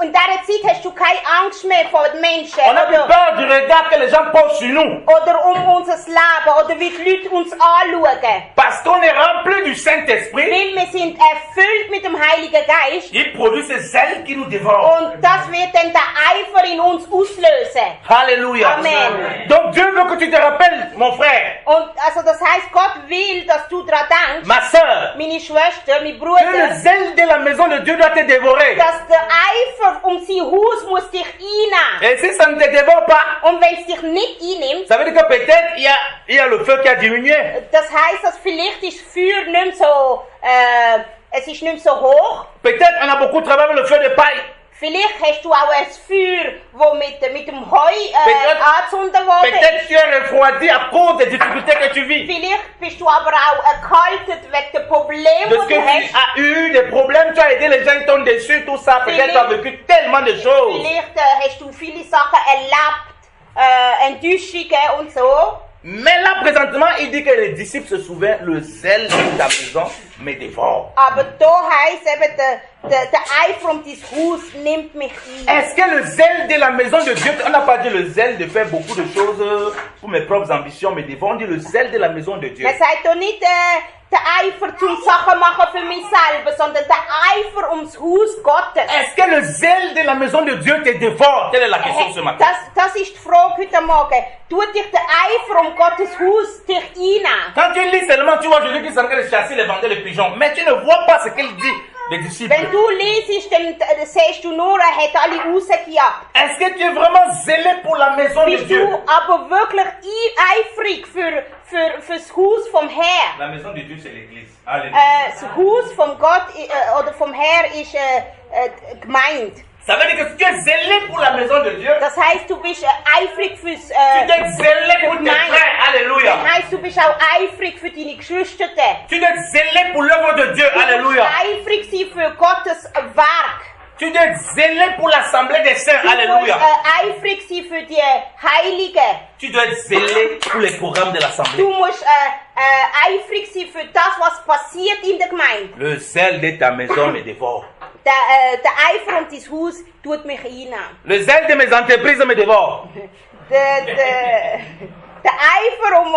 S2: in dieser Zeit hast du keine Angst mehr vor den Menschen.
S1: On n'a plus peur du regard que les gens posent sur nous.
S2: Oder unser Leben, oder wie die Leute uns anschauen.
S1: Parce qu'on est rempli du Saint-Esprit,
S2: Weil wir sind erfüllt mit dem Heiligen Geist.
S1: il produit ce zèle qui nous dévore.
S2: Und das wird dann der Eifer in uns auslösen.
S1: Alléluia.
S2: Amen.
S1: Donc Dieu veut que tu te rappelles, mon frère,
S2: Und also das heißt, Gott will, dass du daran denkst,
S1: ma soeur,
S2: meine Schwester, mein
S1: que
S2: Bruder,
S1: le zèle de la maison de Dieu doit te dévorer.
S2: dass der Eifer sein Haus muss dich einnehmen.
S1: Et si ça ne te dévore pas,
S2: Und wenn es dich nicht einnimmt,
S1: ça veut dire que peut-être il y a le feu qui a diminué.
S2: das heisst, dass vielleicht ist das Feuer nicht mehr so, es ist nicht mehr so hoch.
S1: Peut-être on a beaucoup travaillé avec le feu de paille.
S2: Vielleicht hast du auch ein Feuer, das mit dem Heu angezündet worden
S1: Peut-être
S2: ist.
S1: tu es refroidi à cause des difficultés que tu vis.
S2: Vielleicht bist du aber auch erkaltet wegen der Probleme,
S1: De ce
S2: die
S1: que
S2: du
S1: tu
S2: hast.
S1: as eu, des problèmes, tu as aidé les gens qui t'ont déçu, tout ça. Peut-être tu as vécu tellement de choses.
S2: Vielleicht hast du viele Sachen erlebt, Enttäuschungen und so.
S1: Mais là, présentement, il dit que les disciples se souviennent, le zèle de ta maison me dévore.
S2: Aber da heisst eben, der Eifer dein Haus nimmt mich ein.
S1: Est-ce que le zèle de la maison de Dieu, on n'a pas dit le zèle de faire beaucoup de choses pour mes propres ambitions me dévore, on dit le zèle de la maison de Dieu.
S2: Man sagt doch nicht, der Eifer zum Sachen machen für mich selber, sondern der Eifer ums Haus Gottes.
S1: Est-ce que le zèle de la maison de Dieu te dévore? Telle est la question ce matin.
S2: Das ist die Frage heute Morgen. Tut dich der Eifer Gottes Haus dich einnehmen?
S1: Quand tu lis seulement, tu vois Jésus qui est en train de chasser les vendeurs, les pigeons, mais tu ne vois pas ce qu'il dit des disciples.
S2: Wenn du liest, dann siehst du nur, hat alle rausgejagt.
S1: Est-ce que tu es vraiment zélé pour la maison de
S2: Bist
S1: Dieu?
S2: du aber wirklich eifrig fürs Haus vom Herr?
S1: La maison de Dieu, c'est l'église. Alléluia.
S2: Das Haus vom Gott oder vom Herr ist gemeint.
S1: Ça veut dire que tu es zélé pour la maison de Dieu.
S2: Das heisst, du bist eifrig fürs
S1: Tu es zélé pour tes frères. Alléluia.
S2: Das heisst, du bist auch eifrig für deine Geschwister.
S1: Tu es zélé pour l'œuvre de Dieu. Alléluia.
S2: Eifrig sein für Gottes Werk.
S1: Tu dois être zélé pour l'assemblée des saints.
S2: Du musst
S1: Alléluia.
S2: eifrig sein für die Heiligen.
S1: Tu dois être zélé pour les programmes de l'assemblée.
S2: Du musst eifrig sein für das, was passiert in der Gemeinde.
S1: Le zèle de ta maison me dévore.
S2: Der Eifer um dein Haus tut mich einnehmen.
S1: Le zèle de mes entreprises me dévore.
S2: Der Eifer um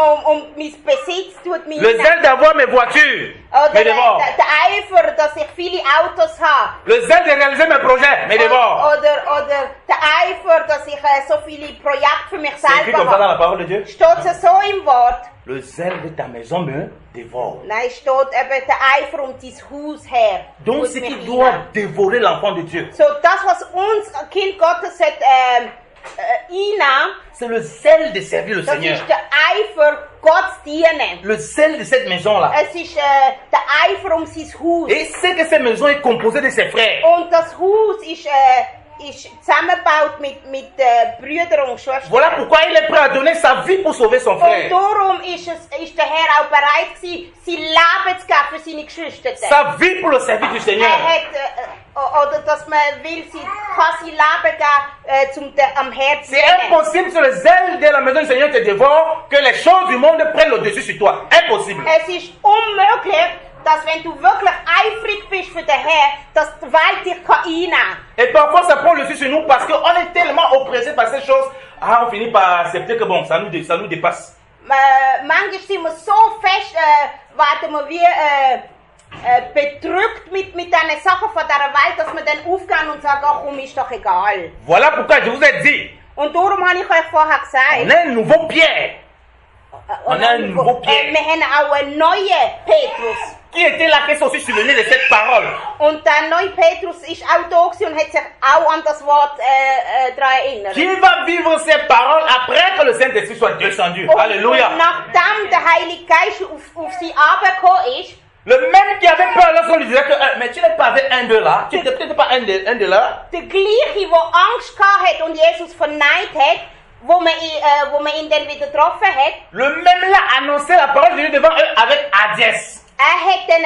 S2: mein Besitz tut mich
S1: Le zèle d'avoir mes voitures
S2: Oder
S1: me dévore.
S2: der Eifer, dass ich viele Autos habe.
S1: Le zèle de réaliser mes projets me dévore.
S2: Oder der Eifer, dass ich so viele Projekte für mich
S1: C'est écrit
S2: selber
S1: comme ça dans
S2: habe.
S1: la parole de Dieu.
S2: Steht es so im Wort?
S1: Le zèle de ta maison me dévore.
S2: Nein, steht eben der Eifer um dein Haus her.
S1: Donc
S2: tut
S1: ce
S2: mich
S1: qui doit
S2: einnehmen.
S1: dévorer l'enfant de Dieu,
S2: So, das, was uns Kind Gottes hat, einnehmen,
S1: c'est le zèle de servir le
S2: das
S1: Seigneur.
S2: ist der Eifer, Gott zu dienen.
S1: Le zèle de cette maison-là.
S2: Es ist der Eifer um sein Haus.
S1: Et c'est que cette maison est composée de ses frères.
S2: Und das Haus ist zusammengebaut mit Brüdern und Schwestern.
S1: Voilà pourquoi il est prêt à donner sa vie pour sauver son
S2: Und
S1: frère.
S2: darum ist der Herr auch bereit gewesen, sein Leben zu geben für seine Geschwister.
S1: Sa vie pour le service du Seigneur.
S2: Oder dass man will, sie kann sein Leben geben, am Herzen zu
S1: C'est
S2: dienen.
S1: impossible sur le zèle de la maison du Seigneur te dévore que les choses du monde prennent le dessus sur toi. Impossible.
S2: Es ist unmöglich, dass wenn du wirklich eifrig bist für den Herrn, dass die Welt dich einnehmen kann.
S1: Et parfois ça prend le dessus sur nous parce qu'on est tellement oppressé par ces choses. Ah, on finit par accepter que bon, ça nous dépasse.
S2: Manchmal sind wir so fest, werden wir wie bedrückt mit diesen Sachen von dieser Welt, dass wir dann aufgehen und sagen, ach komm, ist doch egal.
S1: Voilà pourquoi je vous ai dit,
S2: Und darum habe ich euch vorher gesagt,
S1: on a un nouveau Pierre. On a un nouveau Pierre.
S2: wir haben auch einen neuen Petrus.
S1: Qui était là, qui est aussi sur le nez de cette parole.
S2: Und der neue Petrus ist auch da gewesen und hat sich auch an das Wort daran erinnert.
S1: Qui va vivre ces paroles après que le Saint-Esprit soit descendu.
S2: Und
S1: Alléluia.
S2: nachdem der Heilige Geist auf sie runtergekommen ist,
S1: Le même qui avait peur lorsqu'on lui disait que mais tu n'es pas avec un de là, tu n'étais peut-être pas un de là.
S2: der gleiche, der Angst gehabt hat und Jesus verneint hat, wo man ihn dann wieder getroffen hat,
S1: Le même là annonçait la parole de Dieu devant eux avec hardiesse.
S2: hat dann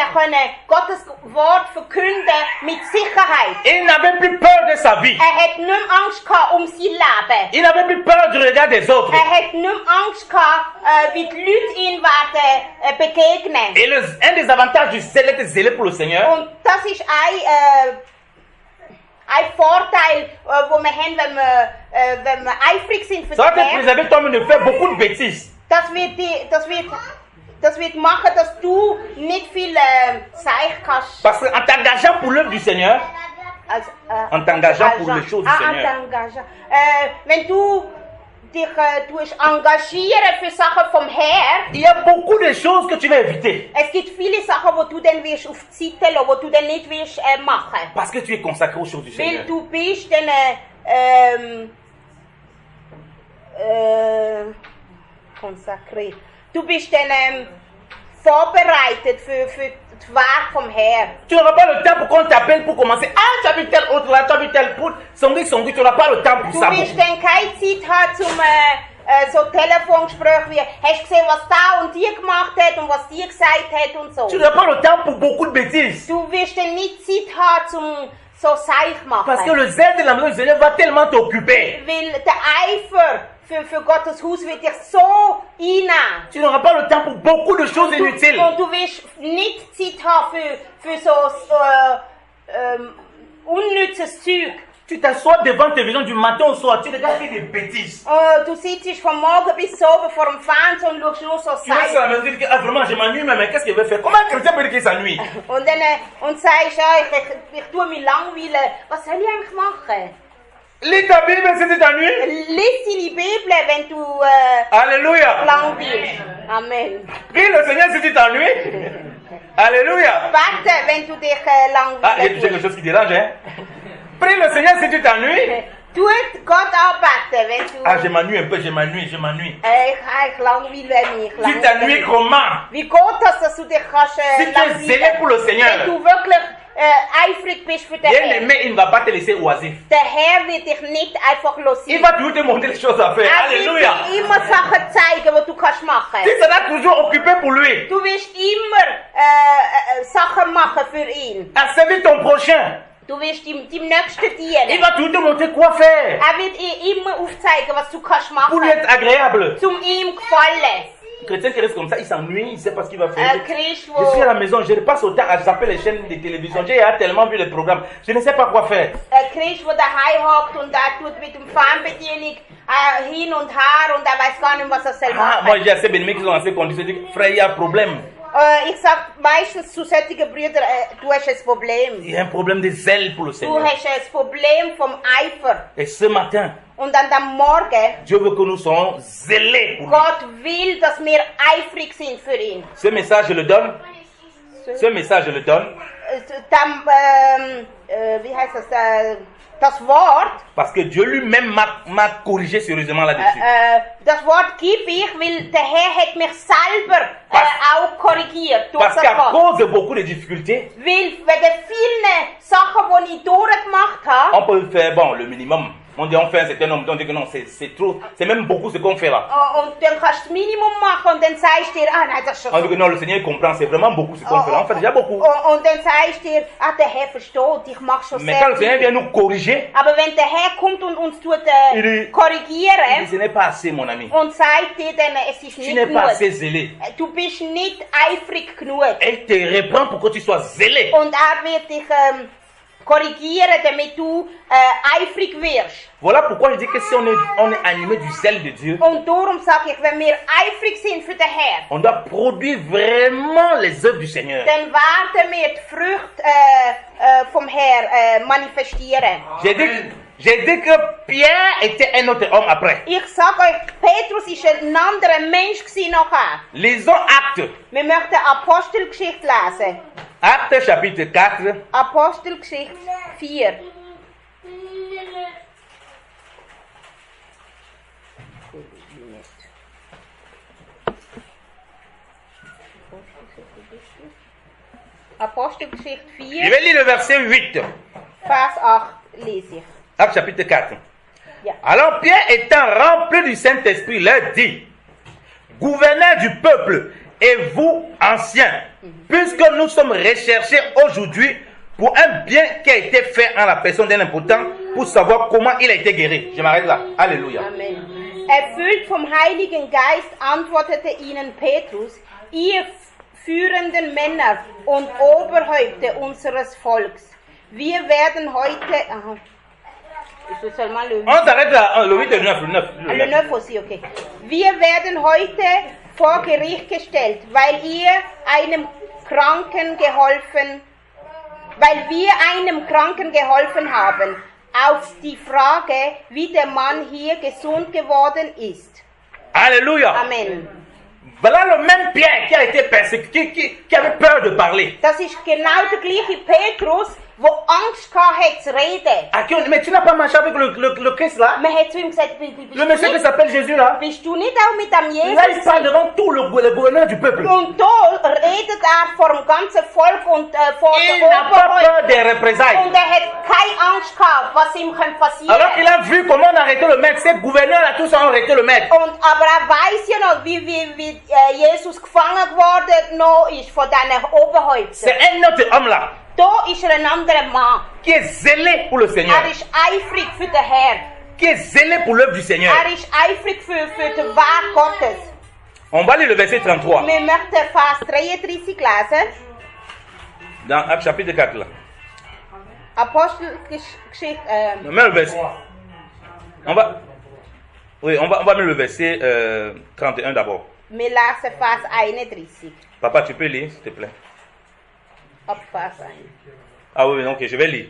S2: Gottes Wort verkünden mit Sicherheit.
S1: Il n'avait plus peur de sa vie.
S2: Hat nicht mehr Angst gehabt um sein Leben.
S1: Il n'avait plus peur du regard des autres.
S2: Hat nicht mehr Angst gehabt, wie die Leute ihn werden begegnen.
S1: Et un des avantages du zèle était zélé pour le Seigneur.
S2: Und das ist ein Vorteil, wo wir haben, wenn wir eifrig sind für
S1: Ça va
S2: den
S1: te
S2: Herrn.
S1: préserver toi-même de faire beaucoup de bêtises.
S2: Das wird machen, dass du nicht viel Seich kannst.
S1: Parce qu'en t'engageant pour l'œuvre du Seigneur, en t'engageant pour les choses du Seigneur,
S2: wenn du dich engagieren für Sachen vom Herrn,
S1: il y a beaucoup de choses que tu vas éviter.
S2: es gibt viele Sachen, wo du dann wirst auf die Seite lassen, wo du dann nicht wirst machen.
S1: Parce que tu es consacré aux choses du
S2: Weil
S1: Seigneur.
S2: du bist dann konsekriert. Du bist dann vorbereitet für die Werk vom Herrn.
S1: Tu n'auras pas le temps pour qu'on t'appelle pour commencer. Ah, tu as vu tel autre là, tu as vu tel pour songi. Tu n'auras pas le temps pour
S2: Du
S1: ça.
S2: wirst dann keine Zeit haben zum so Telefongespräch wie, hast du gesehen, was da und die gemacht hat und was die gesagt hat und so.
S1: Tu n'auras pas le temps pour beaucoup de bêtises.
S2: Du wirst dann nicht Zeit haben zum so Seich machen.
S1: Parce que le zèle de la maison du Seigneur va tellement t'occuper.
S2: Weil der Eifer für Gottes Haus wird dich so einnehmen.
S1: Tu n'auras pas le temps pour beaucoup de choses inutiles.
S2: Und du wirst nicht Zeit haben für so unnützes Zeug.
S1: Tu t'assois devant tes visions du matin au soir, tu regardes des bêtises.
S2: Du sitzt von morgen bis oben vor dem Fernsehen und schaust nur so
S1: Tu restes à la
S2: Seich.
S1: maison et tu dis, ah vraiment, je m'ennuie, mais qu'est-ce qu'il veut faire? Comment un chrétien peut dire qu'il s'ennuie?
S2: Und dann und sagst, ja, ich tue mich langweilen. Was soll ich eigentlich machen?
S1: Lis ta Bible si tu t'ennuies.
S2: Lies deine Bibel, wenn du
S1: Alléluia.
S2: langweilst. Amen.
S1: Prie le Seigneur si tu t'ennuies. Alléluia.
S2: Bete, wenn du dich
S1: Ah, il y a toujours quelque
S2: langweilst.
S1: chose qui dérange, hein? Prie le Seigneur si tu t'ennuies.
S2: Tut Gott anbeten, wenn du...
S1: Ah, je m'ennuie un peu, je m'ennuie.
S2: ich langweile mich.
S1: Tu t'ennuies comment?
S2: Wie geht das, dass du dich kannst
S1: Si tu es zélé pour le
S2: wenn
S1: Seigneur,
S2: du wirklich eifrig bist für den
S1: bien
S2: Herrn.
S1: aimé, il ne va pas te laisser oisif.
S2: Der Herr wird dich nicht einfach
S1: Il
S2: losieren.
S1: va toujours te montrer les choses à faire.
S2: Er wird
S1: Alléluia.
S2: dir immer Sachen zeigen, die du kannst machen.
S1: Tu seras toujours occupé pour lui.
S2: Du wirst immer Sachen machen für ihn.
S1: À servir ton prochain.
S2: Du wirst ihm nächsten dienen.
S1: Il va toujours te montrer quoi faire
S2: Wird dir immer aufzeigen, was du kannst
S1: pour lui
S2: machen,
S1: être agréable.
S2: ihm gefallen.
S1: Le chrétien qui reste comme ça, il s'ennuie, il ne sait pas ce qu'il va faire.
S2: Christ,
S1: Je suis à la maison, je passe au temps à zapper les chaînes de télévision. J'ai tellement vu les programmes, je ne sais pas quoi faire.
S2: Christ, der daheim hockt und der tut mit dem Fernbedienung hin und her und weiß gar nicht, was soll machen.
S1: Moi j'ai assez bénéfiques qui sont assez conditionnés. Frère, il y a un problème.
S2: Ich sag meistens zu solchen Brüdern, du hast ein Problem.
S1: Il y a un problème de zèle pour le
S2: Du
S1: Seigneur.
S2: hast ein Problem vom Eifer.
S1: Et ce matin,
S2: Und an dem Morgen,
S1: Dieu veut que nous soyons zélés pour lui.
S2: Gott will, dass wir eifrig sind für ihn.
S1: Ce message, je le donne. Ce message, je le donne.
S2: Wie heißt das? Das Wort,
S1: Parce que Dieu lui-même m'a corrigé sérieusement là-dessus.
S2: das Wort gebe ich, weil der Herr hat mich selber auch korrigiert. Durch
S1: Parce
S2: das
S1: qu'à
S2: Wort.
S1: cause de beaucoup de difficultés,
S2: Weil wegen vielen Sachen, die ich durchgemacht habe,
S1: on peut faire, bon, le minimum. On dit on fait un certain nombre, on dit que non, c'est trop, c'est même beaucoup ce qu'on fait là.
S2: und dann kannst du das Minimum machen und dann sagst du dir, nein, das ist schon
S1: On dit que non, le Seigneur il comprend, c'est vraiment beaucoup ce qu'on fait là. On fait déjà beaucoup.
S2: Und dann sagst du dir, der Herr versteht, ich mache schon
S1: Mais
S2: sehr
S1: quand le Seigneur
S2: viel.
S1: vient nous corriger,
S2: Aber wenn der Herr kommt und uns tut,
S1: Il dit,
S2: korrigieren
S1: ce n'est pas assez, mon ami.
S2: und sagt dir dann, es ist
S1: Tu
S2: nicht
S1: n'es pas
S2: genug,
S1: assez zélé.
S2: du bist nicht eifrig genug.
S1: Elle te reprend pour que tu sois zélé.
S2: Und wird dich korrigieren, damit du eifrig wirst.
S1: Voilà pourquoi je dis que si on est animé du zèle de Dieu,
S2: Und darum sage ich, wenn wir eifrig sind für den Herrn,
S1: on doit produire vraiment les œuvres du Seigneur.
S2: dann werden wir die Früchte vom Herrn manifestieren.
S1: J'ai dit que Pierre était un autre homme après.
S2: Ich sage euch, Petrus war ein anderer Mensch nachher.
S1: Lisons Actes.
S2: Wir möchten Apostelgeschichte lesen.
S1: Actes chapitre 4.
S2: Apostelgeschichte 4. Apostelgeschichte
S1: Je
S2: 4,
S1: vais lire le verset 8.
S2: Vers 8 lese ich.
S1: Actes chapitre 4.
S2: Ja.
S1: Alors Pierre étant rempli du Saint-Esprit leur dit, gouverneur du peuple et vous anciens, puisque nous sommes recherchés aujourd'hui pour un bien qui a été fait en la personne d'un impotent pour savoir comment il a été guéri. Je m'arrête là. Alléluia.
S2: Amen. Erfüllt vom Heiligen Geist antwortete ihnen Petrus, ihr führenden Männer und Oberhäupter unseres Volks, wir werden heute... Aha. Ich soll mal le
S1: On s'arrête là. Le 8 et le 9.
S2: Le 9 aussi, okay. Wir werden heute vor Gericht gestellt, weil wir einem Kranken geholfen haben, auf die Frage, wie der Mann hier gesund geworden ist.
S1: Alléluia.
S2: Amen.
S1: Voilà le même Pierre qui a été persécuté, qui avait peur de parler.
S2: Das ist genau der gleiche Petrus, der Angst hatte zu reden.
S1: À qui on dit, mais tu n'as pas marché avec le Christ là?
S2: Man hat zu ihm gesagt,
S1: Le monsieur qui s'appelle Jésus là?
S2: bist du nicht auch mit dem
S1: Là, il
S2: Jesus?
S1: parle devant tout le gouverneur du peuple.
S2: Und da redet vor dem ganzen Volk und vor
S1: Il
S2: der
S1: n'a pas
S2: Oberhäupter.
S1: peur des représailles.
S2: Und hat keine Angst gehabt, was ihm passieren
S1: Alors qu'il a vu comment on a arrêté le maître, ces gouverneurs là, tous ont arrêté le maître.
S2: Aber weiß ja noch, wie Jesus gefangen geworden noch ist von diesen Oberhäuptern.
S1: C'est un autre homme là,
S2: Da ist ein anderer Mann.
S1: qui est zélé pour le Seigneur,
S2: Ist eifrig für den Herrn.
S1: qui est zélé pour l'œuvre du Seigneur.
S2: Ist eifrig für den Weg Gottes.
S1: On va lire le verset 33
S2: Wir möchten Vers 33 lesen.
S1: dans Actes chapitre 4 là.
S2: Apostelgeschichte.
S1: Mets le verset. On va mettre le verset 31 d'abord.
S2: Wir lesen Vers 31.
S1: Papa, tu peux lire, s'il te plaît.
S2: Ab Vers 1.
S1: Ah oui, ok, je vais lire.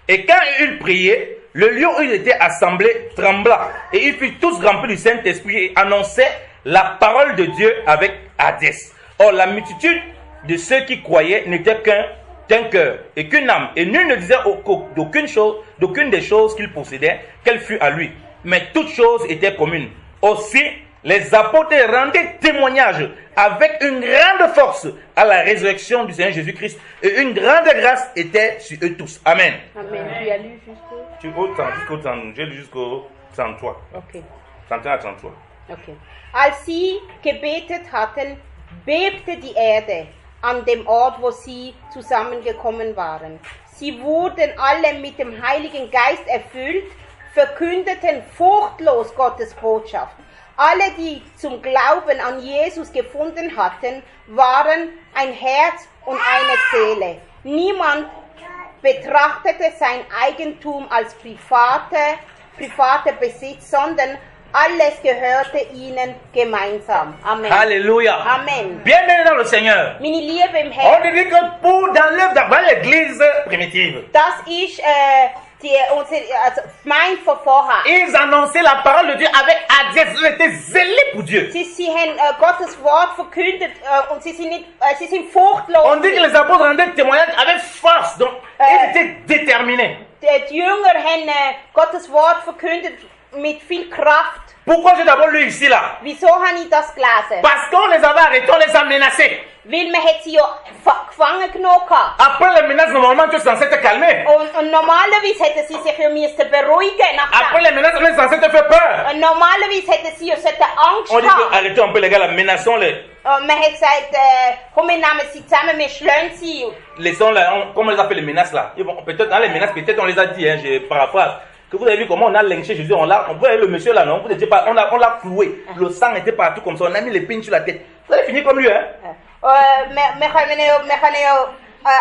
S1: Et quand ils priaient, le lieu où ils étaient assemblés trembla. Et ils furent tous remplis du Saint-Esprit et annonçaient la parole de Dieu avec adresse. Or, la multitude de ceux qui croyaient n'était qu'un cœur et qu'une âme. Et nul ne disait d'aucune des choses qu'il possédait, qu'elle fût à lui. Mais toutes choses étaient communes. Aussi, les apôtres rendaient témoignage avec une grande force à la résurrection du Seigneur Jésus-Christ. Et une grande grâce était sur eux tous. Amen.
S2: Amen. Tu as lu jusqu'au?
S1: J'ai lu jusqu'au 33.
S2: Okay.
S1: 31 à 33.
S2: Okay. Als sie gebetet hatten, bebte die Erde an dem Ort, wo sie zusammengekommen waren. Sie wurden alle mit dem Heiligen Geist erfüllt, verkündeten furchtlos Gottes Botschaft. Alle, die zum Glauben an Jesus gefunden hatten, waren ein Herz und eine Seele. Niemand betrachtete sein Eigentum als privater Besitz, sondern alles gehörte ihnen gemeinsam. Amen.
S1: Alléluia.
S2: Amen.
S1: Bienvenue dans le Seigneur.
S2: Meine Liebe im
S1: On
S2: Herrn,
S1: dit que dans l'église primitive,
S2: das ist also mein von vorher.
S1: ils annonçaient la parole de Dieu avec adresse. Ils étaient zélés pour Dieu.
S2: Sie haben Gottes Wort verkündet und sie sind furchtlos.
S1: On dit que les apôtres rendaient témoignage avec force. Donc, ils étaient déterminés.
S2: Die Jünger haben Gottes Wort verkündet mit viel Kraft.
S1: Pourquoi j'ai d'abord lu ici là?
S2: Wieso habe ich das gelesen?
S1: Parce qu'on les avait arrêtés, on les a menacés.
S2: Weil man hat sie ja gefangen genommen gehabt.
S1: Après les menaces, normalement, tu es censé te calmer.
S2: Und normalerweise hätten sie sich ja müssen beruhigen.
S1: Après les menaces, on est censé te faire peur.
S2: Und normalerweise hätten sie ja Angst
S1: On dit
S2: gehabt.
S1: que arrêtons un peu les gars, là, menaçons-les.
S2: Man hat gesagt, komm, wir nehmen sie zusammen, wir schlagen sie.
S1: Laissons-les, comment on les appelle les menaces là? Peut-être dans les menaces, peut-être on les a dit, hein, je paraphrase. Que vous avez vu comment on a lynché Jésus, vous voyez le monsieur là, non? Vous n'étiez pas, on l'a cloué. Le sang était partout comme ça, on a mis l'épine sur la tête. Vous allez finir comme lui, hein?
S2: Wir können ja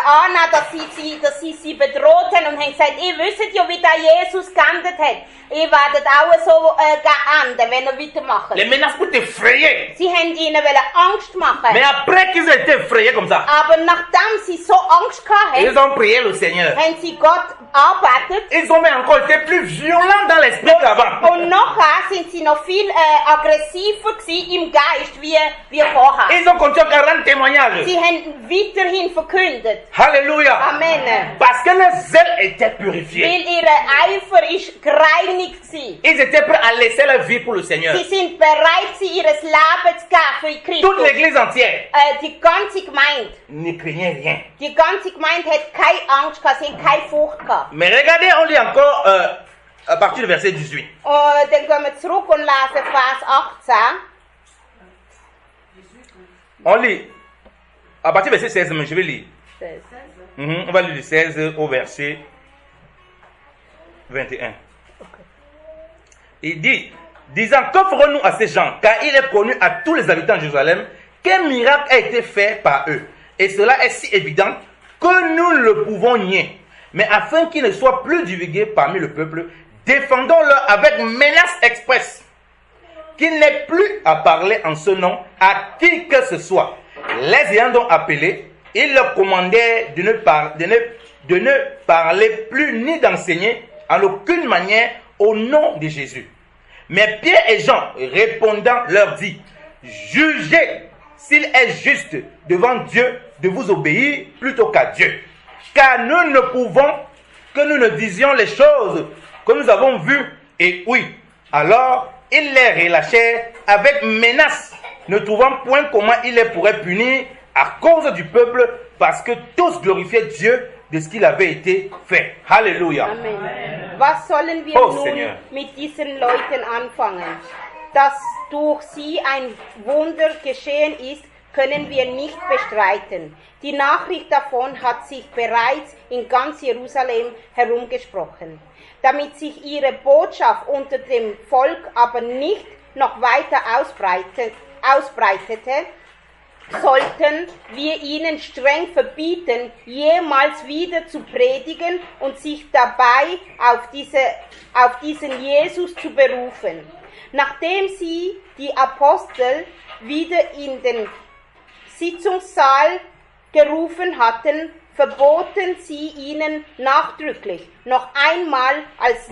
S2: annehmen, dass sie bedroht haben und haben gesagt, ihr wisst ja, wie der Jesus geendet hat. Ihr werdet auch so enden, wenn ihr weitermacht.
S1: Les menaces pour t'effrayer.
S2: Sie haben ihnen Angst machen.
S1: Mais après qu'ils aient été effrayés comme ça,
S2: Aber nachdem sie so Angst hatten,
S1: ils ont prié le Seigneur.
S2: haben sie Gott arbeitet.
S1: Ils ont même encore été plus violents dans l'esprit qu'avant.
S2: Und nachher sind sie noch viel aggressiver gewesen im Geist wie vorher.
S1: Ils ont continué à rendre témoignage.
S2: Sie haben weiterhin verkündet.
S1: Alléluia.
S2: Amen.
S1: Parce que les zèles étaient purifiés.
S2: Weil ihr Eifer ist gereinigt gewesen.
S1: Ils étaient prêts à laisser leur vie pour le Seigneur.
S2: Sie sind bereit, ihr Leben zu geben für Christus.
S1: Toute l'église entière
S2: Die ganze Gemeinde.
S1: ne craignait rien.
S2: Die ganze Gemeinde hat keine Angst gehabt, sie haben keine Furcht gehabt.
S1: Mais regardez, on lit encore à partir du verset 18.
S2: Und dann gehen wir zurück und lesen Vers 18.
S1: On lit à partir du verset 16, mais je vais lire. On va lire du 16 au verset 21. Il dit, disant, que ferons-nous à ces gens, car il est connu à tous les habitants de Jérusalem quel miracle a été fait par eux. Et cela est si évident que nous ne le pouvons nier. Mais afin qu'il ne soit plus divulgué parmi le peuple, défendons-le avec menace expresse, qu'il n'ait plus à parler en ce nom à qui que ce soit. Les ayant donc appelés, il leur commandait de ne parler plus ni d'enseigner en aucune manière au nom de Jésus. Mais Pierre et Jean, répondant, leur dit, jugez s'il est juste devant Dieu de vous obéir plutôt qu'à Dieu. Car nous ne pouvons que nous ne disions les choses que nous avons vues et oui. Alors, ils les relâchèrent avec menace, ne trouvant point comment ils les pourraient punir à cause du peuple, parce que tous glorifiaient Dieu de ce qu'il avait été fait. Halleluja.
S2: Amen. Was sollen wir
S1: Oh,
S2: nun
S1: Seigneur.
S2: mit diesen Leuten anfangen? Dass durch sie ein Wunder geschehen ist, können wir nicht bestreiten. Die Nachricht davon hat sich bereits in ganz Jerusalem herumgesprochen. Damit sich ihre Botschaft unter dem Volk aber nicht noch weiter ausbreitete, sollten wir ihnen streng verbieten, jemals wieder zu predigen und sich dabei auf diesen Jesus zu berufen. Nachdem sie die Apostel wieder in den Sitzungssaal gerufen hatten, verboten sie ihnen nachdrücklich, noch einmal als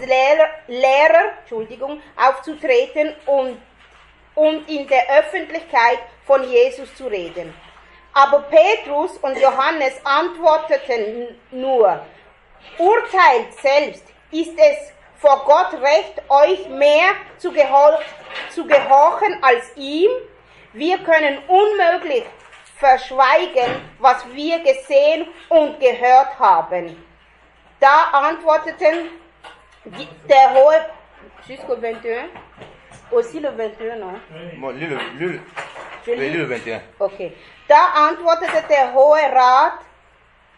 S2: Lehrer aufzutreten und in der Öffentlichkeit von Jesus zu reden. Aber Petrus und Johannes antworteten nur, urteilt selbst, ist es vor Gott recht, euch mehr zu gehorchen als ihm? Wir können unmöglich verschweigen, was wir gesehen und gehört haben. Da antworteten der hohe... Jusqu'au 21? Aussi le 21, non?
S1: Bon, lis le 21.
S2: Okay. Da antwortete der Hohe Rat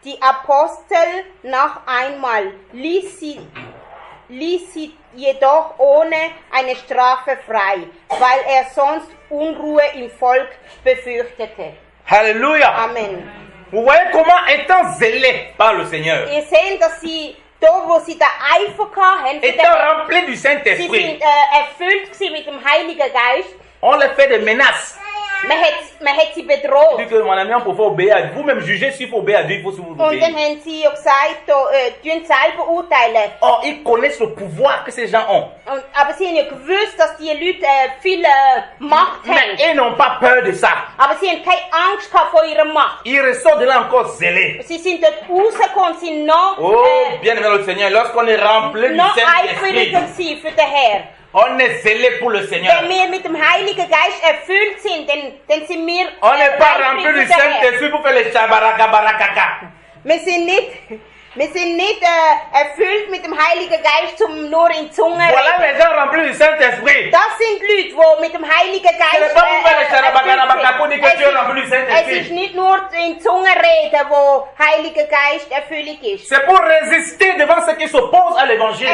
S2: Die Apostel noch einmal ließ sie jedoch ohne eine Strafe frei, weil er sonst Unruhe im Volk befürchtete.
S1: Alléluia.
S2: Amen.
S1: Vous voyez comment, étant zélés par le Seigneur,
S2: Ihr seht, dass sie, da wo sie den Eifer hatten,
S1: étant remplis du
S2: sie
S1: Saint-Esprit,
S2: sind erfüllt gewesen mit dem Heiligen Geist.
S1: on les fait des menaces.
S2: Man hat sie bedroht.
S1: Dit que mon ami, on peut obéir à Dieu. Vous-même jugez s'il faut obéir à Dieu, il faut se vous
S2: Und dann
S1: obéir.
S2: haben sie ja gesagt, tun selber urteilen.
S1: Or, ils connaissent le pouvoir que ces gens ont.
S2: Aber sie haben ja gewusst, dass die Leute viel Macht
S1: Mais
S2: haben.
S1: ils n'ont pas peur de ça.
S2: Aber sie haben keine Angst gehabt vor ihrer Macht.
S1: Ils ressortent de là encore zélés.
S2: Sie sind dort rausgekommen, sind noch,
S1: Oh, bien aimé le Seigneur, lorsqu'on est rempli du
S2: noch
S1: Saint-Esprit,
S2: eifriger gewesen für den Herrn.
S1: on est zélé pour le Seigneur.
S2: Wenn wir mit dem Heiligen Geist erfüllt sind, dann sind wir
S1: On n'est pas rempli
S2: eifrig
S1: du
S2: für den Herrn.
S1: Saint-Esprit pour faire les chabarakabarakaka.
S2: Wir sind nicht erfüllt mit dem Heiligen Geist, um nur in Zungen
S1: Voilà
S2: reden.
S1: les gens remplis du Saint-Esprit.
S2: Das sind Leute, die mit dem Heiligen
S1: Ce n'est
S2: Geist
S1: pas pour faire les charabakarabaka pour dire que tu es
S2: erfüllt
S1: rempli du
S2: sind. Es ist
S1: Saint-Esprit.
S2: nicht nur in Zungen reden, wo Heiliger Geist Erfüllung ist.
S1: C'est pour résister devant ceux qui s'opposent à l'évangile.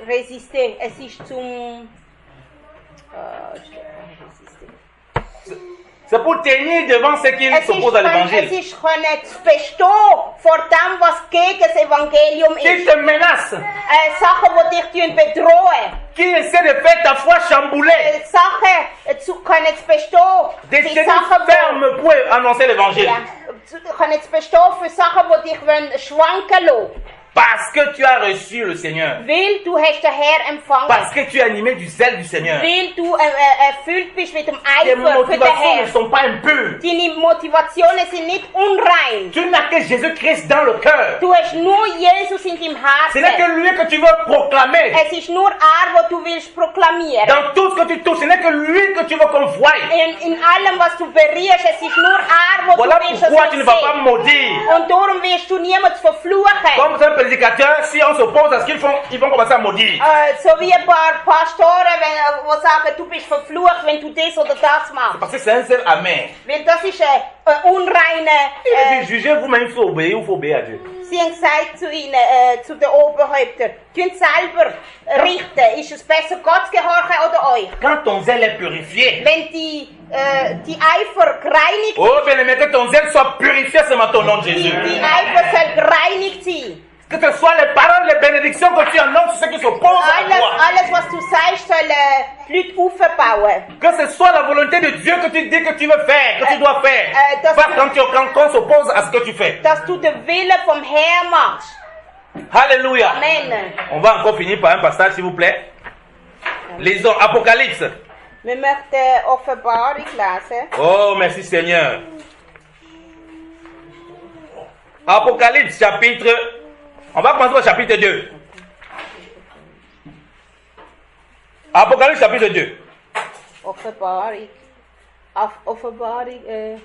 S2: Resister, es ist zum
S1: C'est pour tenir devant ceux qui s'opposent à
S2: es
S1: l'évangile.
S2: ist können zu bestehen vor dem, was gegen das Evangelium
S1: Qui
S2: ist.
S1: te menacent,
S2: Sachen, die dich bedrohen.
S1: qui essaient de faire ta foi chambouler.
S2: Sachen können zu bestehen.
S1: Des
S2: Die
S1: cellules
S2: Sachen,
S1: fermes pour annoncer l'évangile.
S2: können zu bestehen für Sachen, die dich schwanken lassen.
S1: Parce que tu as reçu le Seigneur.
S2: Weil du hast den Herr empfangen.
S1: Parce que tu es animé du zèle du Seigneur.
S2: Weil du erfüllt bist mit dem
S1: Tes
S2: Eifer für den
S1: motivations
S2: Herr.
S1: ne sont pas impures.
S2: Deine Motivationen sind nicht unrein.
S1: Tu n'as que Jésus-Christ dans le cœur.
S2: Du hast nur Jesus in deinem
S1: Ce n'est que
S2: Herzen.
S1: lui que tu veux proclamer.
S2: Es ist nur er, wo du willst proklamieren.
S1: Dans tout ce que tu touches, ce n'est que lui que tu veux qu'on voie.
S2: In allem, was du berührst, es ist nur er, wo
S1: Voilà
S2: du willst,
S1: pourquoi tu ne vas pas
S2: sehen.
S1: maudire.
S2: Und darum wirst du niemals verfluchen.
S1: Comme un prédicateur, si on s'oppose à ce qu'ils font, ils vont commencer à maudire.
S2: So wie ein paar Pastoren, die sagen, du bist verflucht, wenn du das oder das machst.
S1: Parce que c'est un zèle amer.
S2: Weil das ist ein unreiner...
S1: Il dit, jugez vous-même, il faut obéir ou il faut obéir à Dieu.
S2: Sie haben gesagt zu ihnen, zu den Oberhäuptern, könnt selber richten. Ist es besser, Gott zu gehorchen oder euch?
S1: Quand ton zèle est purifié,
S2: Wenn die Eifer gereinigt
S1: oh bien aimé, que ton zèle soit purifié, c'est maintenant au nom de Jésus.
S2: die Eifer soll gereinigt sein.
S1: Que ce soit les paroles, les bénédictions que tu annonces, ceux qui s'opposent à toi.
S2: Alles, was du sagst, soll die Leute aufbauen.
S1: Que ce soit la volonté de Dieu que tu dis que tu veux faire, que tu dois faire. Pas quand on s'oppose à ce que tu fais.
S2: Dass du den Willen vom Herrn machst.
S1: Alléluia.
S2: Amen.
S1: On va encore finir par un passage, s'il vous plaît. Lisons Apocalypse.
S2: Wir möchten Offenbarung lesen.
S1: Oh, merci Seigneur. Apocalypse, chapitre... On va commencer au chapitre 2. Apocalypse, chapitre 2.
S2: Offenbarung. Offenbarung
S3: 2.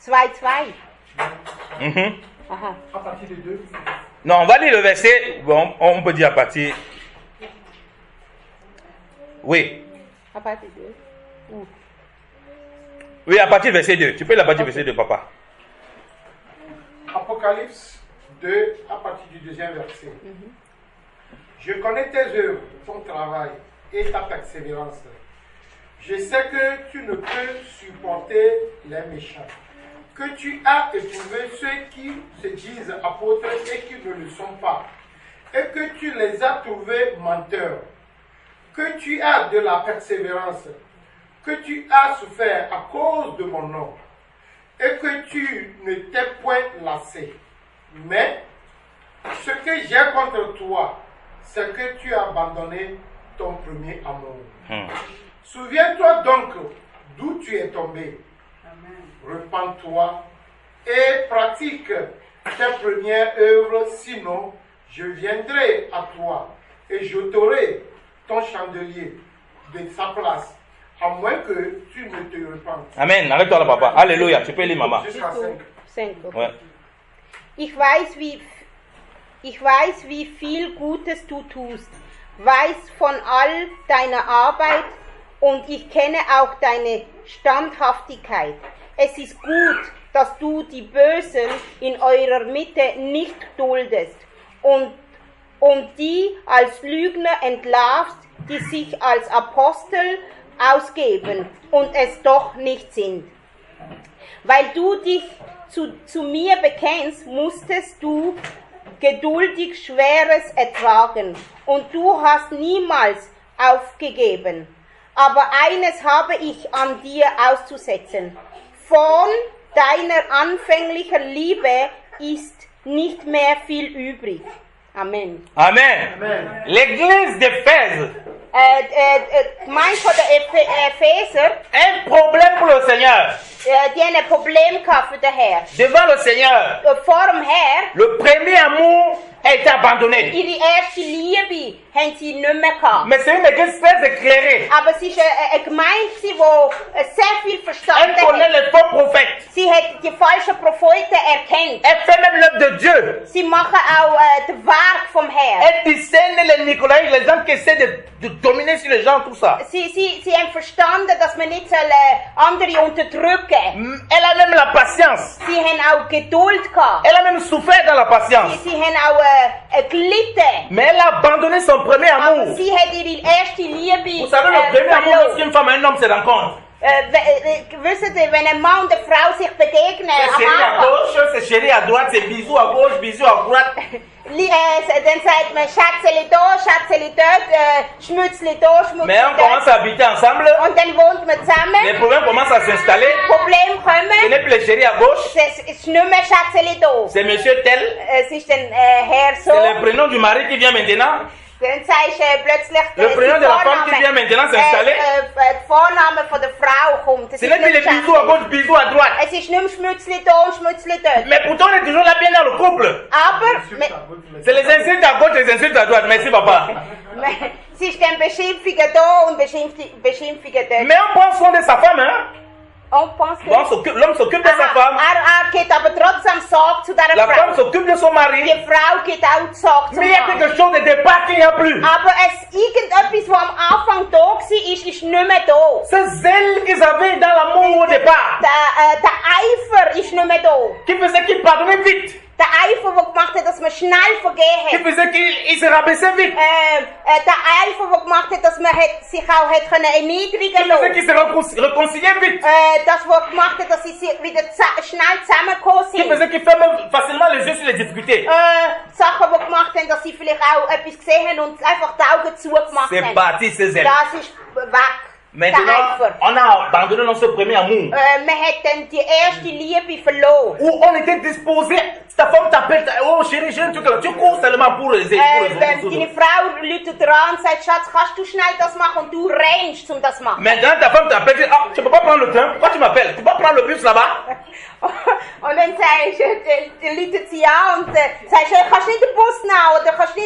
S2: 2.
S1: Mhm.
S2: Aha.
S3: À partir de 2.
S1: Non, on va lire le verset. Bon, on peut dire à partir... Oui.
S2: À partir de 2.
S1: Oui, à partir du verset 2. Tu peux la partir du verset 2, papa.
S3: Apocalypse 2, à partir du 2e verset. Je connais tes œuvres, ton travail et ta persévérance. Je sais que tu ne peux supporter les méchants, que tu as éprouvé ceux qui se disent apôtres et qui ne le sont pas, et que tu les as trouvés menteurs, que tu as de la persévérance, que tu as souffert à cause de mon nom, et que tu ne t'es point lassé. Mais ce que j'ai contre toi, c'est que tu as abandonné ton premier amour. Souviens-toi donc d'où tu es tombé. Repends-toi et pratique tes premières œuvres, sinon je viendrai à toi et j'ôterai ton chandelier de sa place, à moins que tu ne te repentes.
S1: Amen. Arrête-toi là, papa. Alléluia. Tu peux lire, maman.
S3: Jusqu'à 5.
S2: 5.
S1: Ouais.
S2: Ich weiß, wie viel Gutes du tust, weiß von all deiner Arbeit und ich kenne auch deine Standhaftigkeit. es ist gut, dass du die Bösen in eurer Mitte nicht duldest und die als Lügner entlarvst, die sich als Apostel ausgeben und es doch nicht sind. Weil du dich zu mir bekennst, musstest du geduldig Schweres ertragen und du hast niemals aufgegeben. Aber eines habe ich an dir auszusetzen. Von deiner anfänglichen Liebe ist nicht mehr viel übrig. Amen.
S1: Amen. L'église d'Éphèse.
S2: Gemeinde von der Epheser,
S1: Un problème pour le Seigneur.
S2: die haben ein Problem gehabt für den Herr.
S1: Devant le Seigneur,
S2: Vor dem Herr,
S1: le premier amour a été abandonné.
S2: ihre erste Liebe haben sie nicht mehr gehabt.
S1: Mais c'est une église très éclairée.
S2: Aber es war eine Gemeinde, die sehr viel
S1: Elle
S2: verstanden
S1: connaît
S2: hat.
S1: les faux prophètes.
S2: Sie hat die falschen Propheten erkannt.
S1: Elle fait même l'œuvre de Dieu.
S2: Sie machen auch das Werk vom Herrn.
S1: Elle discerne les Nicolaïs, les gens qui essaient de dominer sur les gens, tout ça.
S2: Sie haben verstanden, dass man nicht andere unterdrücken soll.
S1: Elle a même la patience.
S2: Sie haben auch Geduld gehabt.
S1: Elle a même souffert dans la patience.
S2: Sie haben auch gelitten.
S1: Mais elle a abandonné son premier
S2: Aber
S1: amour.
S2: sie hat ihre erste Liebe
S1: Vous savez, le premier amour,
S2: verloren.
S1: lorsqu'une femme et un homme se rencontrent.
S2: Wisst ihr, wenn ein Mann und eine Frau sich begegnen,
S1: C'est
S2: am
S1: chéri à
S2: Anfang,
S1: gauche, c'est chéri à droite, c'est bisous à gauche, bisous à droite.
S2: dann sagt man Schätzeli da, Schätzeli dort, Schmutzli da, Schmutzli
S1: Mais on commence
S2: dort.
S1: à habiter ensemble.
S2: Und dann wohnt man
S1: Les
S2: zusammen,
S1: problèmes commencent à s'installer.
S2: Probleme
S1: Ce
S2: kommen,
S1: n'est plus le chéri à gauche,
S2: es ist nicht mehr Schätzeli da.
S1: c'est monsieur tel.
S2: Es ist dann Herr so.
S1: C'est le prénom du mari qui vient maintenant.
S2: Dann sagst du plötzlich
S1: Le prénom de la femme qui vient maintenant s'installer.
S2: der Vorname von der Frau kommt. Es
S1: Ce
S2: ist
S1: n'est plus les
S2: nicht mehr
S1: bisous à gauche, bisous à droite.
S2: Es ist nicht mehr Schmutzli da und Schmutzli dort.
S1: Mais pourtant, on est toujours là bien dans le couple.
S2: Aber
S1: C'est les insultes à gauche, les insultes à droite. Merci, papa.
S2: es ist dann Beschimpfungen da und Beschimpfungen dort.
S1: Mais on prend soin de sa femme, hein.
S2: On pense que...
S1: L'homme s'occupe de sa femme.
S2: geht aber trotzdem Sorge zu dieser
S1: La
S2: Frau.
S1: femme s'occupe de son mari.
S2: Die Frau geht auch Sorge zum
S1: Mais il y a
S2: Mann.
S1: quelque chose de départ qu'il n'y a plus.
S2: Aber irgendetwas, was am Anfang da war, ist nicht mehr da.
S1: C'est zèle qu'ils avaient dans l'amour au départ.
S2: Der Eifer ist nicht mehr da.
S1: Qui faisait qu'ils pardonnaient vite.
S2: Der Eifer, der gemacht hat, dass man schnell vergeben
S1: Qui
S2: hat.
S1: faisait qu'ils se rabaissaient vite.
S2: Der Eifer, der gemacht hat, dass man sich auch hat können erniedrigen
S1: Qui faisait
S2: lassen.
S1: qu'ils se réconciliaient vite.
S2: Das, was gemacht hat, dass sie wieder schnell zusammengekommen
S1: Qui
S2: sind.
S1: faisait qu'ils ferment facilement les yeux sur les difficultés.
S2: Sachen, die gemacht haben, dass sie vielleicht auch etwas gesehen haben und einfach die Augen zugemacht
S1: C'est
S2: haben.
S1: parti, ces zèles.
S2: Das ist weg. Der
S1: Maintenant,
S2: Eifer.
S1: on a abandonné notre premier amour.
S2: Man hat dann die erste Liebe verloren.
S1: Où on était disposé, ta femme t'appelle, oh chérie, j'ai un truc là, tu cours seulement pour les
S2: Wenn
S1: autres.
S2: deine Frau läutet dran und sagt, Schatz, kannst du schnell das machen? Und du rennst, um das zu machen.
S1: Maintenant, ta femme t'appelle, dit, ah, tu peux pas prendre le train, pourquoi tu m'appelles? Tu peux pas prendre le bus là-bas?
S2: Und dann läutet sie an und sagst, kannst nicht den Bus nehmen oder kannst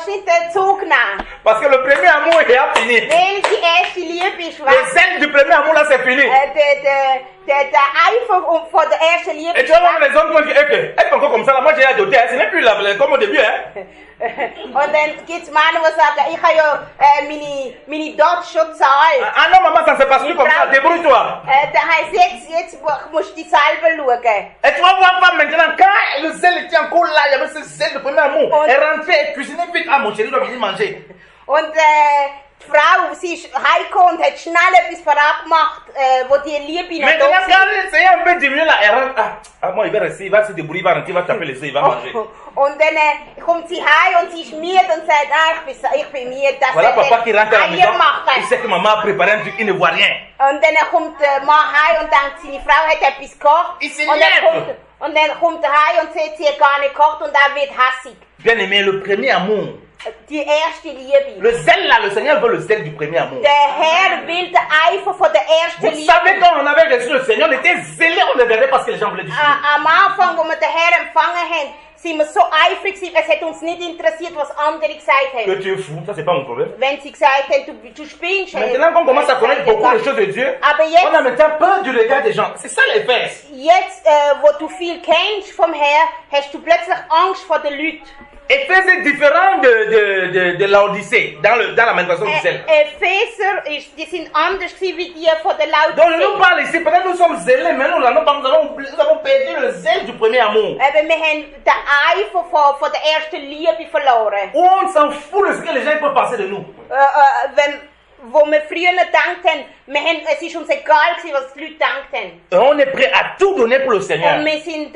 S2: nicht den Zug nehmen.
S1: Parce que le premier amour est fini.
S2: Weil die erste Liebe ist
S1: Le
S2: weg.
S1: zèle du premier amour là, c'est fini.
S2: Der Eifer von der ersten Liebe
S1: Et
S2: ist
S1: tu vas voir
S2: weg.
S1: les hommes qui vont dire, ok, elle est encore comme ça, là, moi j'ai adopté, hein, ce n'est plus là, comme au début, hein.
S2: Und dann gibt es Männer, die sagen, ich habe ja meine Dot schon gezahlt.
S1: Ah non, maman, ça ne se passe plus comme ça, débrouille-toi.
S2: Da heisst jetzt musst du dich selber schauen.
S1: Et tu vas voir femme maintenant, quand le zèle était encore là, il y avait ce zèle de premier amour, elle rentrait, elle cuisinait vite, ah mon chéri doit venir manger.
S2: Und die Frau, sie ist heimgekommen und hat schnell etwas vorab gemacht, wo die Liebe noch
S1: Maintenant,
S2: da
S1: quand c'est un peu diminué là, elle rentre, ah, moi il va rester, il va se débrouiller, il va rentrer, il va taper les œufs, il va manger.
S2: Und dann kommt sie heim und sie ist müde und sagt, ich bin müde, das
S1: Voilà papa qui rentre à la maison,
S2: machen.
S1: il sait que maman a préparé un truc, il ne voit rien.
S2: Und dann kommt der Mann heim und denkt, seine Frau hat etwas gekocht.
S1: Ich
S2: Und dann kommt er heim und sieht, sie hat gar nicht gekocht und er wird hässig.
S1: Bien aimé, le premier amour,
S2: Die erste Liebe.
S1: le zèle là, le Seigneur veut le zèle du premier amour.
S2: Der Herr will den Eifer von der ersten
S1: Vous
S2: Liebe.
S1: savez, quand on avait reçu le Seigneur, on était zélé, on ne regardait pas ce que les gens voulaient du Seigneur.
S2: Am Anfang, als wir den Herr empfangen haben, sind wir so eifrig gewesen, es hat uns nicht interessiert, was andere gesagt
S1: Que
S2: haben.
S1: tu es fou, ça c'est pas mon problème.
S2: Wenn sie gesagt haben, du spinnst.
S1: Maintenant qu'on commence à connaître beaucoup de choses de Dieu,
S2: Aber
S1: on a
S2: jetzt,
S1: maintenant peur du regard des gens. C'est ça les faits.
S2: wo du viel kennst vom Herr, hast du plötzlich Angst vor den Leuten.
S1: Éphèse est différent de l'Odyssée, dans la manifestation du zèle.
S2: Epheser, die sind anders gewesen wie die von der
S1: Donc nous
S2: Laodicee.
S1: parle ici, peut-être nous sommes zélés, mais nous avons perdu le zèle du premier amour.
S2: Wir haben den Eifer von der ersten Liebe verloren.
S1: On s'en fout de ce que les gens peuvent penser de nous.
S2: Wo wir früher gedacht haben, es ist uns egal gewesen, was die Leute gedacht haben.
S1: Et on est prêt à tout donner pour le Seigneur.
S2: Und wir sind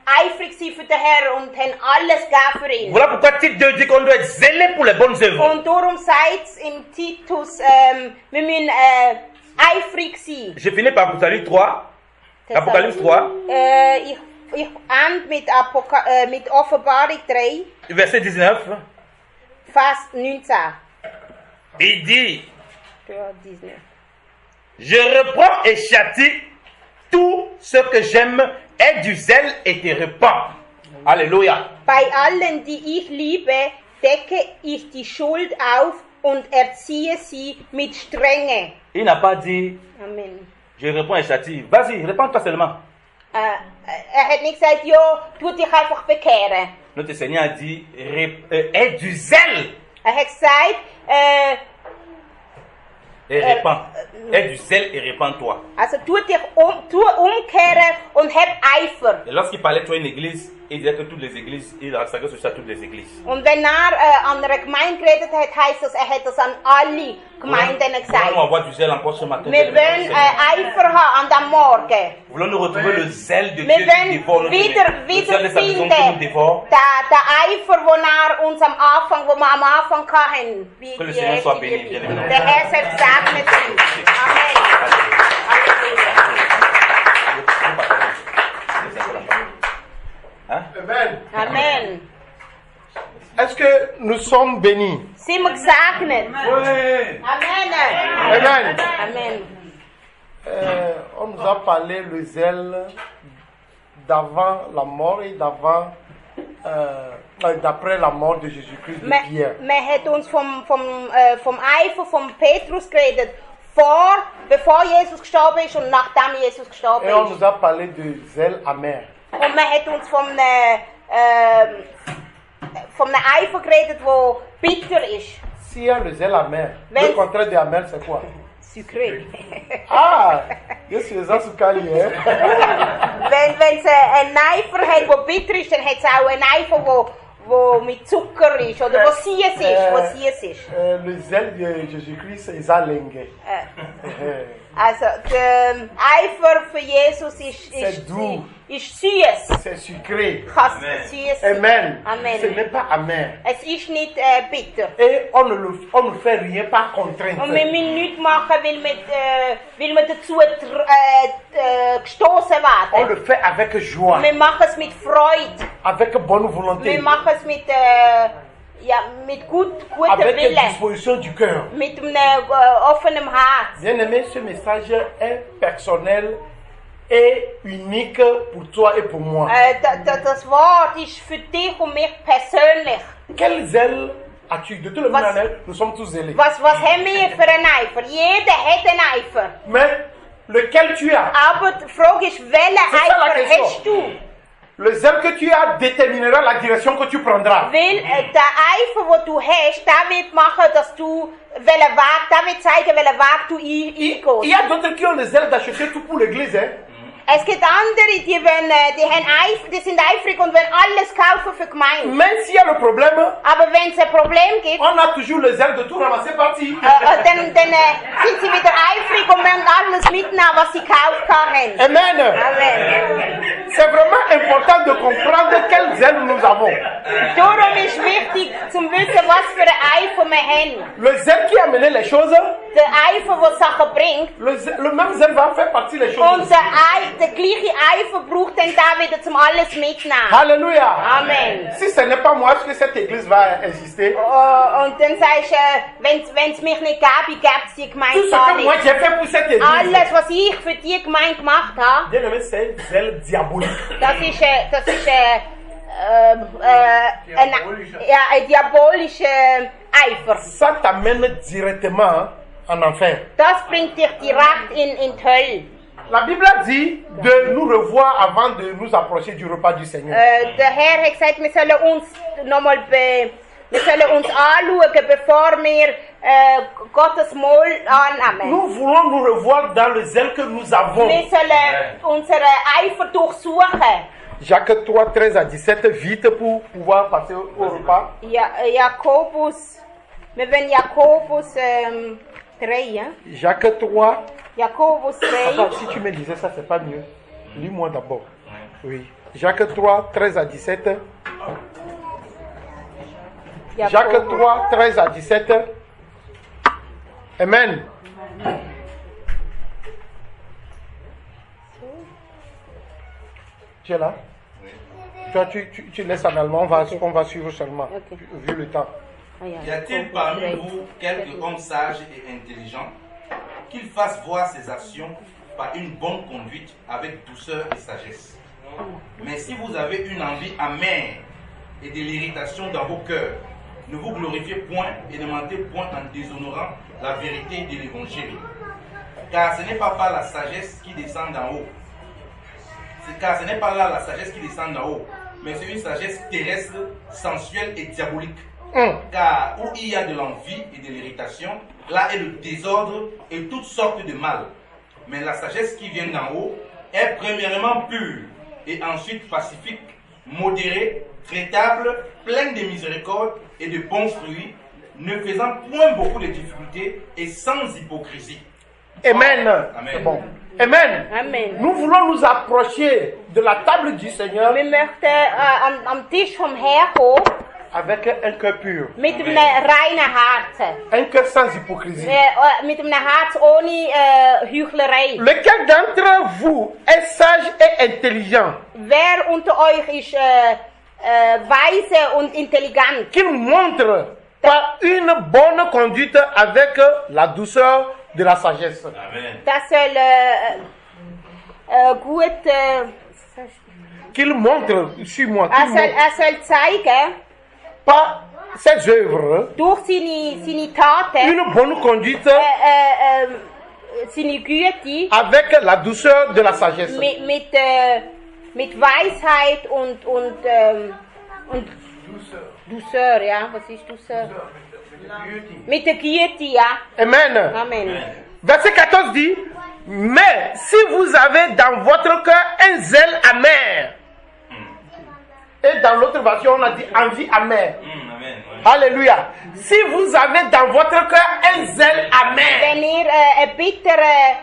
S2: eifrig gewesen für den Herrn und haben alles gegeben für ihn.
S1: Voilà pourquoi Tite 2 dit qu'on doit être zélé pour les bonnes œuvres.
S2: Und darum sagt es im Titus, wir müssen eifrig sein.
S1: Je finis par Apocalypse 3. Apocalypse 3,
S2: Ich ende mit Offenbarung 3,
S1: verset 19.
S2: Vers 19.
S1: Il dit,
S2: 19.
S1: je reprends et châtie tout ce que j'aime, aie du zèle et te repens. Alléluia.
S2: Bei allen, die ich liebe, decke ich die Schuld auf und erziehe sie mit Strenge.
S1: Il n'a pas dit,
S2: Amen.
S1: je reprends et châtie. Vas-y, répands-toi seulement.
S2: Hat nicht gesagt, ja, tu dich einfach bekehren.
S1: Notre Seigneur a dit, aie du zèle
S2: Hat gesagt,
S1: et répands. Aie du zèle et répands-toi.
S2: also tu umkehren und hab Eifer.
S1: Et lorsqu'il parlait de une église, il disait que toutes les églises, il s'adresse aussi à toutes les églises.
S2: Und wenn an einer Gemeinde geredet hat, heisst das, hat das an alle Gemeinden gesagt.
S1: Voulons-nous avoir du zèle encore ce matin?
S2: Wir wollen Eifer haben an dem Morgen.
S1: Voulons-nous retrouver le zèle de Dieu
S2: Wir
S1: qui
S2: wollen
S1: dévore notre le zèle de sa maison qui nous dévore?
S2: der Eifer, wo wir am Anfang hatten, wie
S1: Que le
S2: die
S1: Seigneur soit
S2: erste
S1: béni,
S2: Liebe.
S1: bien-aimé.
S2: Der Herr soll gesegnet sein. Amen.
S1: Hein?
S3: Amen.
S2: Amen.
S3: Est-ce que nous sommes bénis?
S2: Sind wir gesegnet?
S1: Oui.
S2: Amen.
S3: Amen.
S2: Amen.
S3: On nous a parlé le zèle d'avant la mort et d'après la mort de Jésus-Christ de Pierre.
S2: Man hat uns vom Eifer von Petrus geredet, bevor Jesus gestorben ist und nachdem Jesus gestorben
S3: Et on
S2: ist.
S3: nous a parlé de zèle amer.
S2: Und man hat uns vom Eifer geredet, wo bitter ist.
S3: S'il y a le zèle amer,
S2: Mais-
S3: le contraire de amer, c'est quoi?
S2: Sucré.
S3: Ah! Je suis ça sous Kali, hein?
S2: Wenn es einen Eifer hat, der bitter ist, dann hat es auch einen Eifer, wo mit Zucker ist oder wo süß ist.
S3: Le zèle de Jésus-Christ, c'est Zalenge.
S2: Also der Eifer für Jesus
S3: C'est doux.
S2: ist süß.
S3: C'est sucré.
S2: Süß.
S3: Amen.
S2: Amen.
S3: Ce n'est pas amer.
S2: Es ist nicht bitter.
S3: Et on ne fait rien par contrainte.
S2: Und wir müssen nichts machen, weil wir dazu gestoßen
S3: On
S2: werden.
S3: le fait avec joie,
S2: Wir machen es mit Freude.
S3: avec bonne volonté,
S2: Wir machen es mit gutem
S3: avec
S2: Willen.
S3: disposition du cœur.
S2: Mit einem offenen Herz.
S3: Bien aimé, ce message est personnel et unique pour toi et pour moi.
S2: Das Wort ist für dich und mich persönlich.
S3: Quel zèle as-tu? De toute la
S2: Was-
S3: manière, nous sommes tous zélés.
S2: Was haben wir für einen Eifer? Jeder hat einen Eifer.
S3: Mais lequel tu as?
S2: Aber die Frage ist, welchen
S3: C'est ça la
S2: Eifer
S3: question.
S2: hast du?
S3: Le zèle que tu as déterminera la direction que tu prendras.
S2: Weil der Eifer, den du hast, der wird machen, dass du welchen Weg, der wird zeigen, welchen Weg du
S3: Il
S2: eingehst.
S3: y a d'autres qui ont le zèle d'acheter tout pour l'église. Hein?
S2: Es gibt andere, die sind eifrig und wollen alles kaufen für die Gemeinde.
S3: Même s'il y a le problème,
S2: Aber wenn es ein Problem gibt,
S3: on a toujours le zèle de tout ramasser parti.
S2: dann sind sie wieder eifrig und wollen alles mitnehmen, was sie gekauft haben.
S3: Amen.
S2: Amen.
S3: C'est vraiment important de comprendre quel zèle nous avons.
S2: Darum ist wichtig, zu wissen, was für einen Eifer wir haben.
S3: Le zèle qui a mené les choses,
S2: Der Eifer, der Sachen bringt,
S3: le même zèle va faire partie des choses.
S2: und der gleiche Eifer braucht dann da wieder zum alles mitnehmen.
S3: Alléluia.
S2: Amen.
S3: Si ce n'est pas moi, est-ce que cette église va exister?
S2: Und dann sagst du, wenn es mich nicht gäbe, gäbe es die
S3: Tout
S2: Gemeinde
S3: ce
S2: gar
S3: que moi
S2: nicht.
S3: j'ai fait pour cette église,
S2: Alles, was ich für die Gemeinde gemacht habe,
S3: bien aimé, c'est un zèle diabolique.
S2: das ist ein diabolischer Eifer.
S3: Ça t'amène directement en enfer.
S2: Das bringt dich direkt in die Hölle.
S3: La Bible a dit de nous revoir avant de nous approcher du repas du Seigneur.
S2: Der Herr hat gesagt, wir sollen uns nochmal wir sollen uns anschauen, bevor wir Gottes Mahl annehmen.
S3: Nous voulons nous revoir dans le zèle que nous avons.
S2: Wir sollen unsere Eifer durchsuchen.
S3: Jacques 3, 13 à 17, vite pour pouvoir passer au repas.
S2: Ja, Jakobus, wir wollen Jakobus 3, hein?
S3: Jacques 3.
S2: Jakobus 3.
S3: Attends, si tu me disais ça, c'est pas mieux. Lis-moi d'abord. Oui. Jacques 3, 13 à 17. Jacques 3, 13 à 17. Amen. Tu es là? Toi, tu laisses en allemand, on va suivre seulement, vu le temps.
S1: Y a-t-il parmi vous quelques hommes sages et intelligents qu'il fasse voir ses actions par une bonne conduite avec douceur et sagesse? Mais si vous avez une envie amère et de l'irritation dans vos cœurs, ne vous glorifiez point et ne mentez point en déshonorant la vérité de l'évangile. Car ce n'est pas par la sagesse qui descend d'en haut. Car ce n'est pas là la sagesse qui descend d'en haut, mais c'est une sagesse terrestre, sensuelle et diabolique. Car où il y a de l'envie et de l'irritation, là est le désordre et toutes sortes de mal. Mais la sagesse qui vient d'en haut est premièrement pure et ensuite pacifique, modérée, traitable, pleine de miséricorde et de bons fruits, ne faisant point beaucoup de difficultés et sans hypocrisie.
S3: Amen.
S1: Amen.
S3: Bon. Amen.
S2: Amen.
S3: Nous voulons nous approcher de la table du Seigneur
S2: Wir möchten am Tisch vom Herrn kommen
S3: avec un cœur pur,
S2: mit einem reinen Herzen.
S3: un cœur sans hypocrisie.
S2: Mit einem Herz ohne Heuchlerei.
S3: Lequel d'entre vous est sage et intelligent?
S2: Wer unter euch ist weise und intelligent?
S3: Qu'il montre par une bonne conduite avec la douceur de la sagesse.
S1: Amen.
S2: Das soll gut
S3: Qu'il montre, suis-moi,
S2: er soll zeigen,
S3: par ses œuvres,
S2: durch seine Taten,
S3: une bonne conduite
S2: seine Güte,
S3: avec la douceur de la sagesse.
S2: mit Weisheit und Douceur, ja, was ist Douceur? Mit der Güte, ja.
S3: Amen.
S2: Amen.
S3: Verset 14 dit, mais si vous avez dans votre cœur un zèle amer, et dans l'autre version on a dit envie amère.
S1: Amen.
S3: Alléluia. Si vous avez dans votre cœur un zèle amer,
S2: Wenn ihr bittere,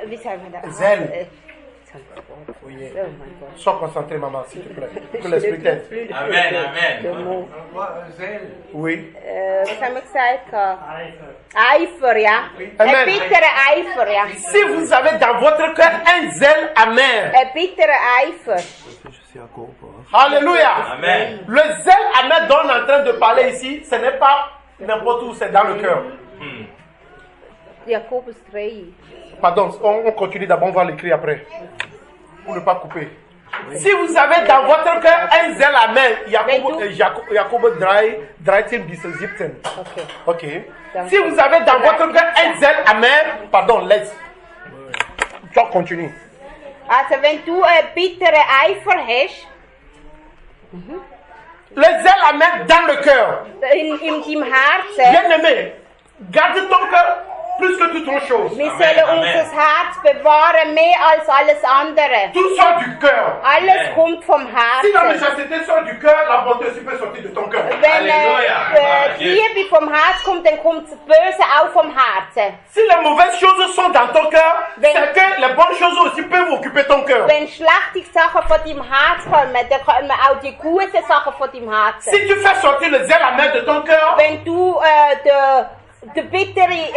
S2: wie sagen wir das?
S3: Zèle. Oui.
S2: Oh mein Gott.
S3: Sois concentré, maman, s'il te plaît. Que l'esprit t'aide.
S1: Amen, amen.
S2: Der Mund.
S3: Oui.
S2: Was haben wir gesagt? Eifer, ja.
S3: Amen.
S2: Ein bitterer Eifer, ja.
S3: Si vous avez dans votre cœur un zèle amer,
S2: Ein bitterer Eifer.
S3: Alléluia.
S1: Amen.
S3: Le zèle amer dont on est en train de parler ici, ce n'est pas n'importe où, c'est dans le cœur.
S2: Jakobus 3.
S3: Pardon, on continue d'abord, on va l'écrire après. Pour ne pas couper. Si vous avez dans votre cœur un zèle amer, Jacob 13 bis 17. Ok. Si vous avez dans votre cœur un zèle amer, pardon, laisse. Tu continue.
S2: Also, wenn du bittere Eifer hast,
S3: Le zèle amer dans le cœur.
S2: in deinem Herzen,
S3: Bien-aimé, garde ton cœur plus que toute autre chose.
S2: wir sollen unser Herz bewahren, mehr als alles andere.
S3: Tout sort du cœur.
S2: Alles kommt vom
S3: Si la
S2: Herzen.
S3: méchanceté sort du cœur, la bonté aussi peut sortir de ton cœur.
S2: Wenn die Liebe vom Herz kommt, dann kommt das Böse auch vom Herzen.
S3: Si les mauvaises choses sont dans ton cœur, c'est que les bonnes choses aussi peuvent occuper ton cœur.
S2: Wenn schlechte Sachen von deinem Herz kommen, dann kommen auch die guten Sachen von deinem Herzen.
S3: Si tu fais sortir le zèle amer de ton cœur,
S2: Wenn du den bittere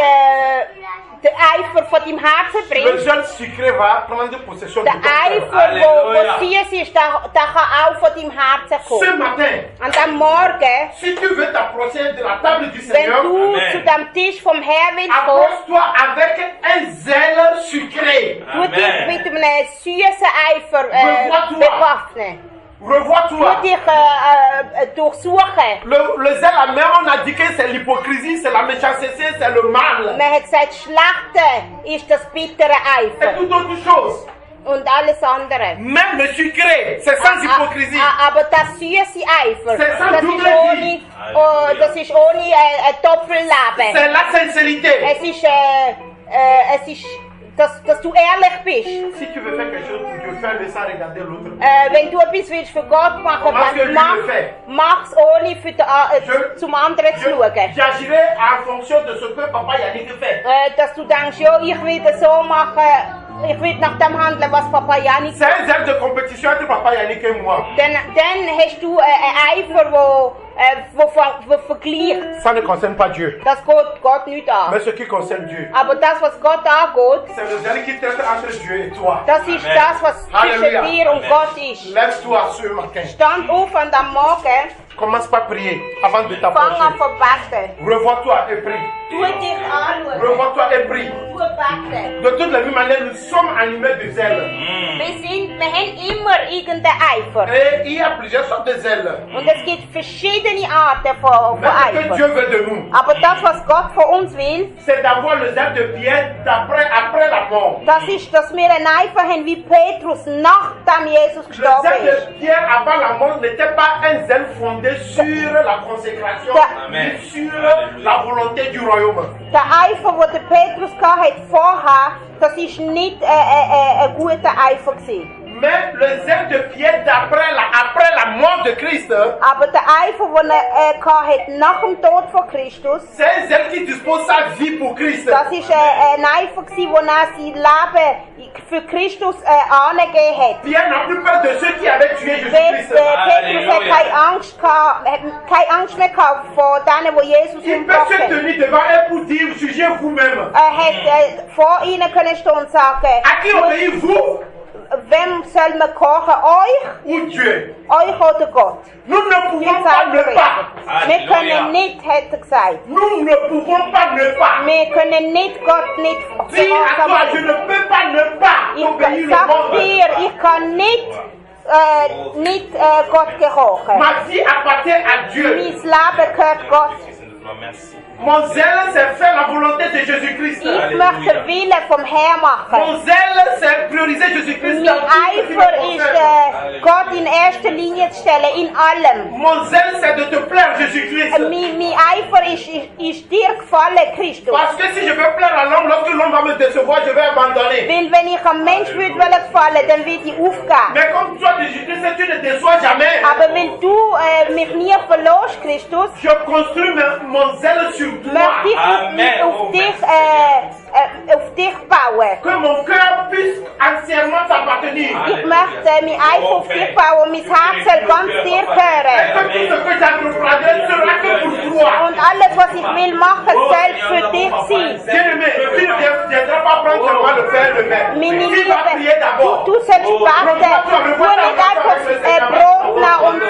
S2: den Eifer von deinem Herzen
S3: le
S2: bringst,
S3: jeune sucré va prendre possession de
S2: der
S3: ton cœur.
S2: Eifer, wo süß ist, der kann auch von deinem Herzen
S3: Ce
S2: kommen.
S3: matin,
S2: An dem Morgen,
S3: si tu veux t'approcher de la table du
S2: wenn
S3: Seigneur,
S2: du
S1: Amen.
S2: zu dem Tisch vom Herrn willst kommen,
S3: approche-toi avec un zèle sucré.
S2: tu dich mit einem süßen Eifer
S1: Amen.
S2: bewaffnen.
S3: Revois-toi.
S2: dich durchsuchen.
S3: Le zèle amer, on a dit que c'est l'hypocrisie, c'est la méchanceté, c'est le mal.
S2: Man hat gesagt, das Schlechte ist das bittere
S3: Et
S2: Eifer
S3: toute autre chose.
S2: und alles andere.
S3: Même le sucré, c'est sans hypocrisie.
S2: Aber das süße Eifer,
S3: C'est sans
S2: das ist
S3: double
S2: ohne,
S3: vie.
S2: das ist ohne ein Doppelleben.
S3: C'est la sincérité.
S2: Es ist, dass du ehrlich bist.
S3: Si tu veux faire quelque chose pour Dieu, fais-le sans regarder l'autre.
S2: Wenn du etwas willst für Gott machen,
S3: Mach que
S2: dann
S3: Dieu le fait.
S2: mach's ohne für zum anderen zu schauen.
S3: J'agirai en fonction de ce que Papa Yannick fait.
S2: Dass du denkst, ja, ich will das so machen, ich will nach dem handeln, was Papa Janik
S3: C'est un zèle de compétition entre Papa Yannick et moi.
S2: dann hast du einen Eifer, wo vergleicht.
S3: Ça ne concerne pas Dieu.
S2: Das geht Gott nicht an.
S3: Mais ce qui concerne Dieu,
S2: Aber das, was Gott angeht,
S3: c'est le zèle qui traite entre Dieu et toi.
S2: das ist das, was
S3: Halleluja.
S2: zwischen dir und Gott ist.
S3: Lève-toi ce matin.
S2: Stand auf an dem Morgen,
S3: Commence par prier avant de
S2: fang an
S3: t'approcher.
S2: zu beten.
S3: Revois-toi et prie.
S2: Tu dich anschauen.
S3: Revois-toi et prie.
S2: Tu beten.
S3: De toutes les mêmes manières, nous sommes animés de zèle.
S2: Wir haben immer irgendeinen Eifer.
S3: Et il y a plusieurs sortes de zèle.
S2: Und es gibt verschiedene Arten von
S3: Mais ce que
S2: Eifer.
S3: Dieu veut de nous,
S2: Aber das, was Gott von uns will,
S3: c'est d'avoir le zèle de Pierre après la mort.
S2: das ist, dass wir einen Eifer haben wie Petrus, nachdem Jesus
S3: Le
S2: gestorben
S3: zèle
S2: ist.
S3: de Pierre avant la mort n'était pas un zèle fondé sur la consécration,
S1: Amen.
S3: mais sur la volonté du royaume.
S2: Der Eifer, den der Petrus hatte vorher, das ist nicht ein guter Eifer gewesen.
S3: Mais le zèle de Pierre après la mort de Christ,
S2: Aber der Eifer, den hatte nach dem Tod von Christus,
S3: c'est un zèle qui dispose sa vie pour Christ.
S2: das ist ein Eifer gewesen, wo er sein Leben für Christus angegeben hat.
S3: Pierre n'a plus peur de ceux qui avaient tué Jésus-Christ.
S2: Petrus hat keine Angst mehr gehabt vor denen, die Jesus
S3: Il peut
S2: umgebracht
S3: se
S2: haben.
S3: tenir devant eux pour dire, jugez vous-même.
S2: Hat vor ihnen können stehen und sagen,
S3: À qui obéissez-vous
S2: wem soll man kochen? Euch?
S3: ou Dieu?
S2: Euch oder Gott?
S3: Nous ne
S2: Die
S3: pouvons pas ne
S2: Zeit
S3: pas.
S2: Wir können nicht, hat er gesagt.
S3: Nous ne pouvons pas ne pas.
S2: Wir können nicht Gott nicht
S3: Dis à toi, je ne peux pas ne pas obéir
S2: Ich
S3: le
S2: sag
S3: monde.
S2: dir, ich kann nicht Gott gehorchen.
S3: Ma vie appartient à Dieu.
S2: Mein Leben gehört Gott.
S1: Merci.
S3: Mon zèle, c'est faire la volonté de Jésus-Christ.
S2: Ich möchte den Willen vom Herrn machen.
S3: Mon zèle, c'est prioriser Jésus-Christ.
S2: Mein
S3: dans tout ce qui me
S2: Eifer ist,
S3: concerne.
S2: Gott in erster Linie zu stellen, in allem.
S3: Mon zèle, c'est de te plaire, Jésus-Christ.
S2: Mein Eifer ist dir gefallen, Christus.
S3: Parce que si je veux plaire à l'homme, lorsque l'homme va me décevoir, je vais abandonner.
S2: Weil wenn ich am Mensch würde gefallen, dann würde ich aufgeben.
S3: Mais comme toi, Jésus-Christ, tu ne déçois jamais.
S2: Aber weil du mich nie verlässt, Christus,
S3: Je construis mon zèle sur toi.
S2: möchte ich
S1: Amen.
S2: auf dich bauen.
S3: Que mon cœur puisse entièrement t'appartenir.
S2: Ich möchte mein Eifer auf dich bauen, mein Herz soll ganz dir
S3: Et
S2: gehören.
S3: que tout ce que j'entreprendrai sera que pour toi.
S2: Und alles, was ich will machen, soll für dich sein.
S3: Bien-aimé, tu ne viendras pas prendre sur moi le faire le même.
S2: Meine
S3: Tu vas prier
S2: Liebe,
S3: d'abord.
S2: du sollst beten. Tu nicht einfach Brot nehmen und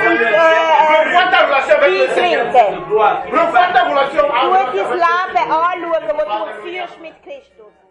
S3: Revois ta relation avec le
S2: Wein
S3: Seigneur.
S2: trinken.
S3: Revois ta relation avec
S2: Du
S3: le
S2: dein
S3: Seigneur.
S2: Leben anschauen, das du führst mit Christus.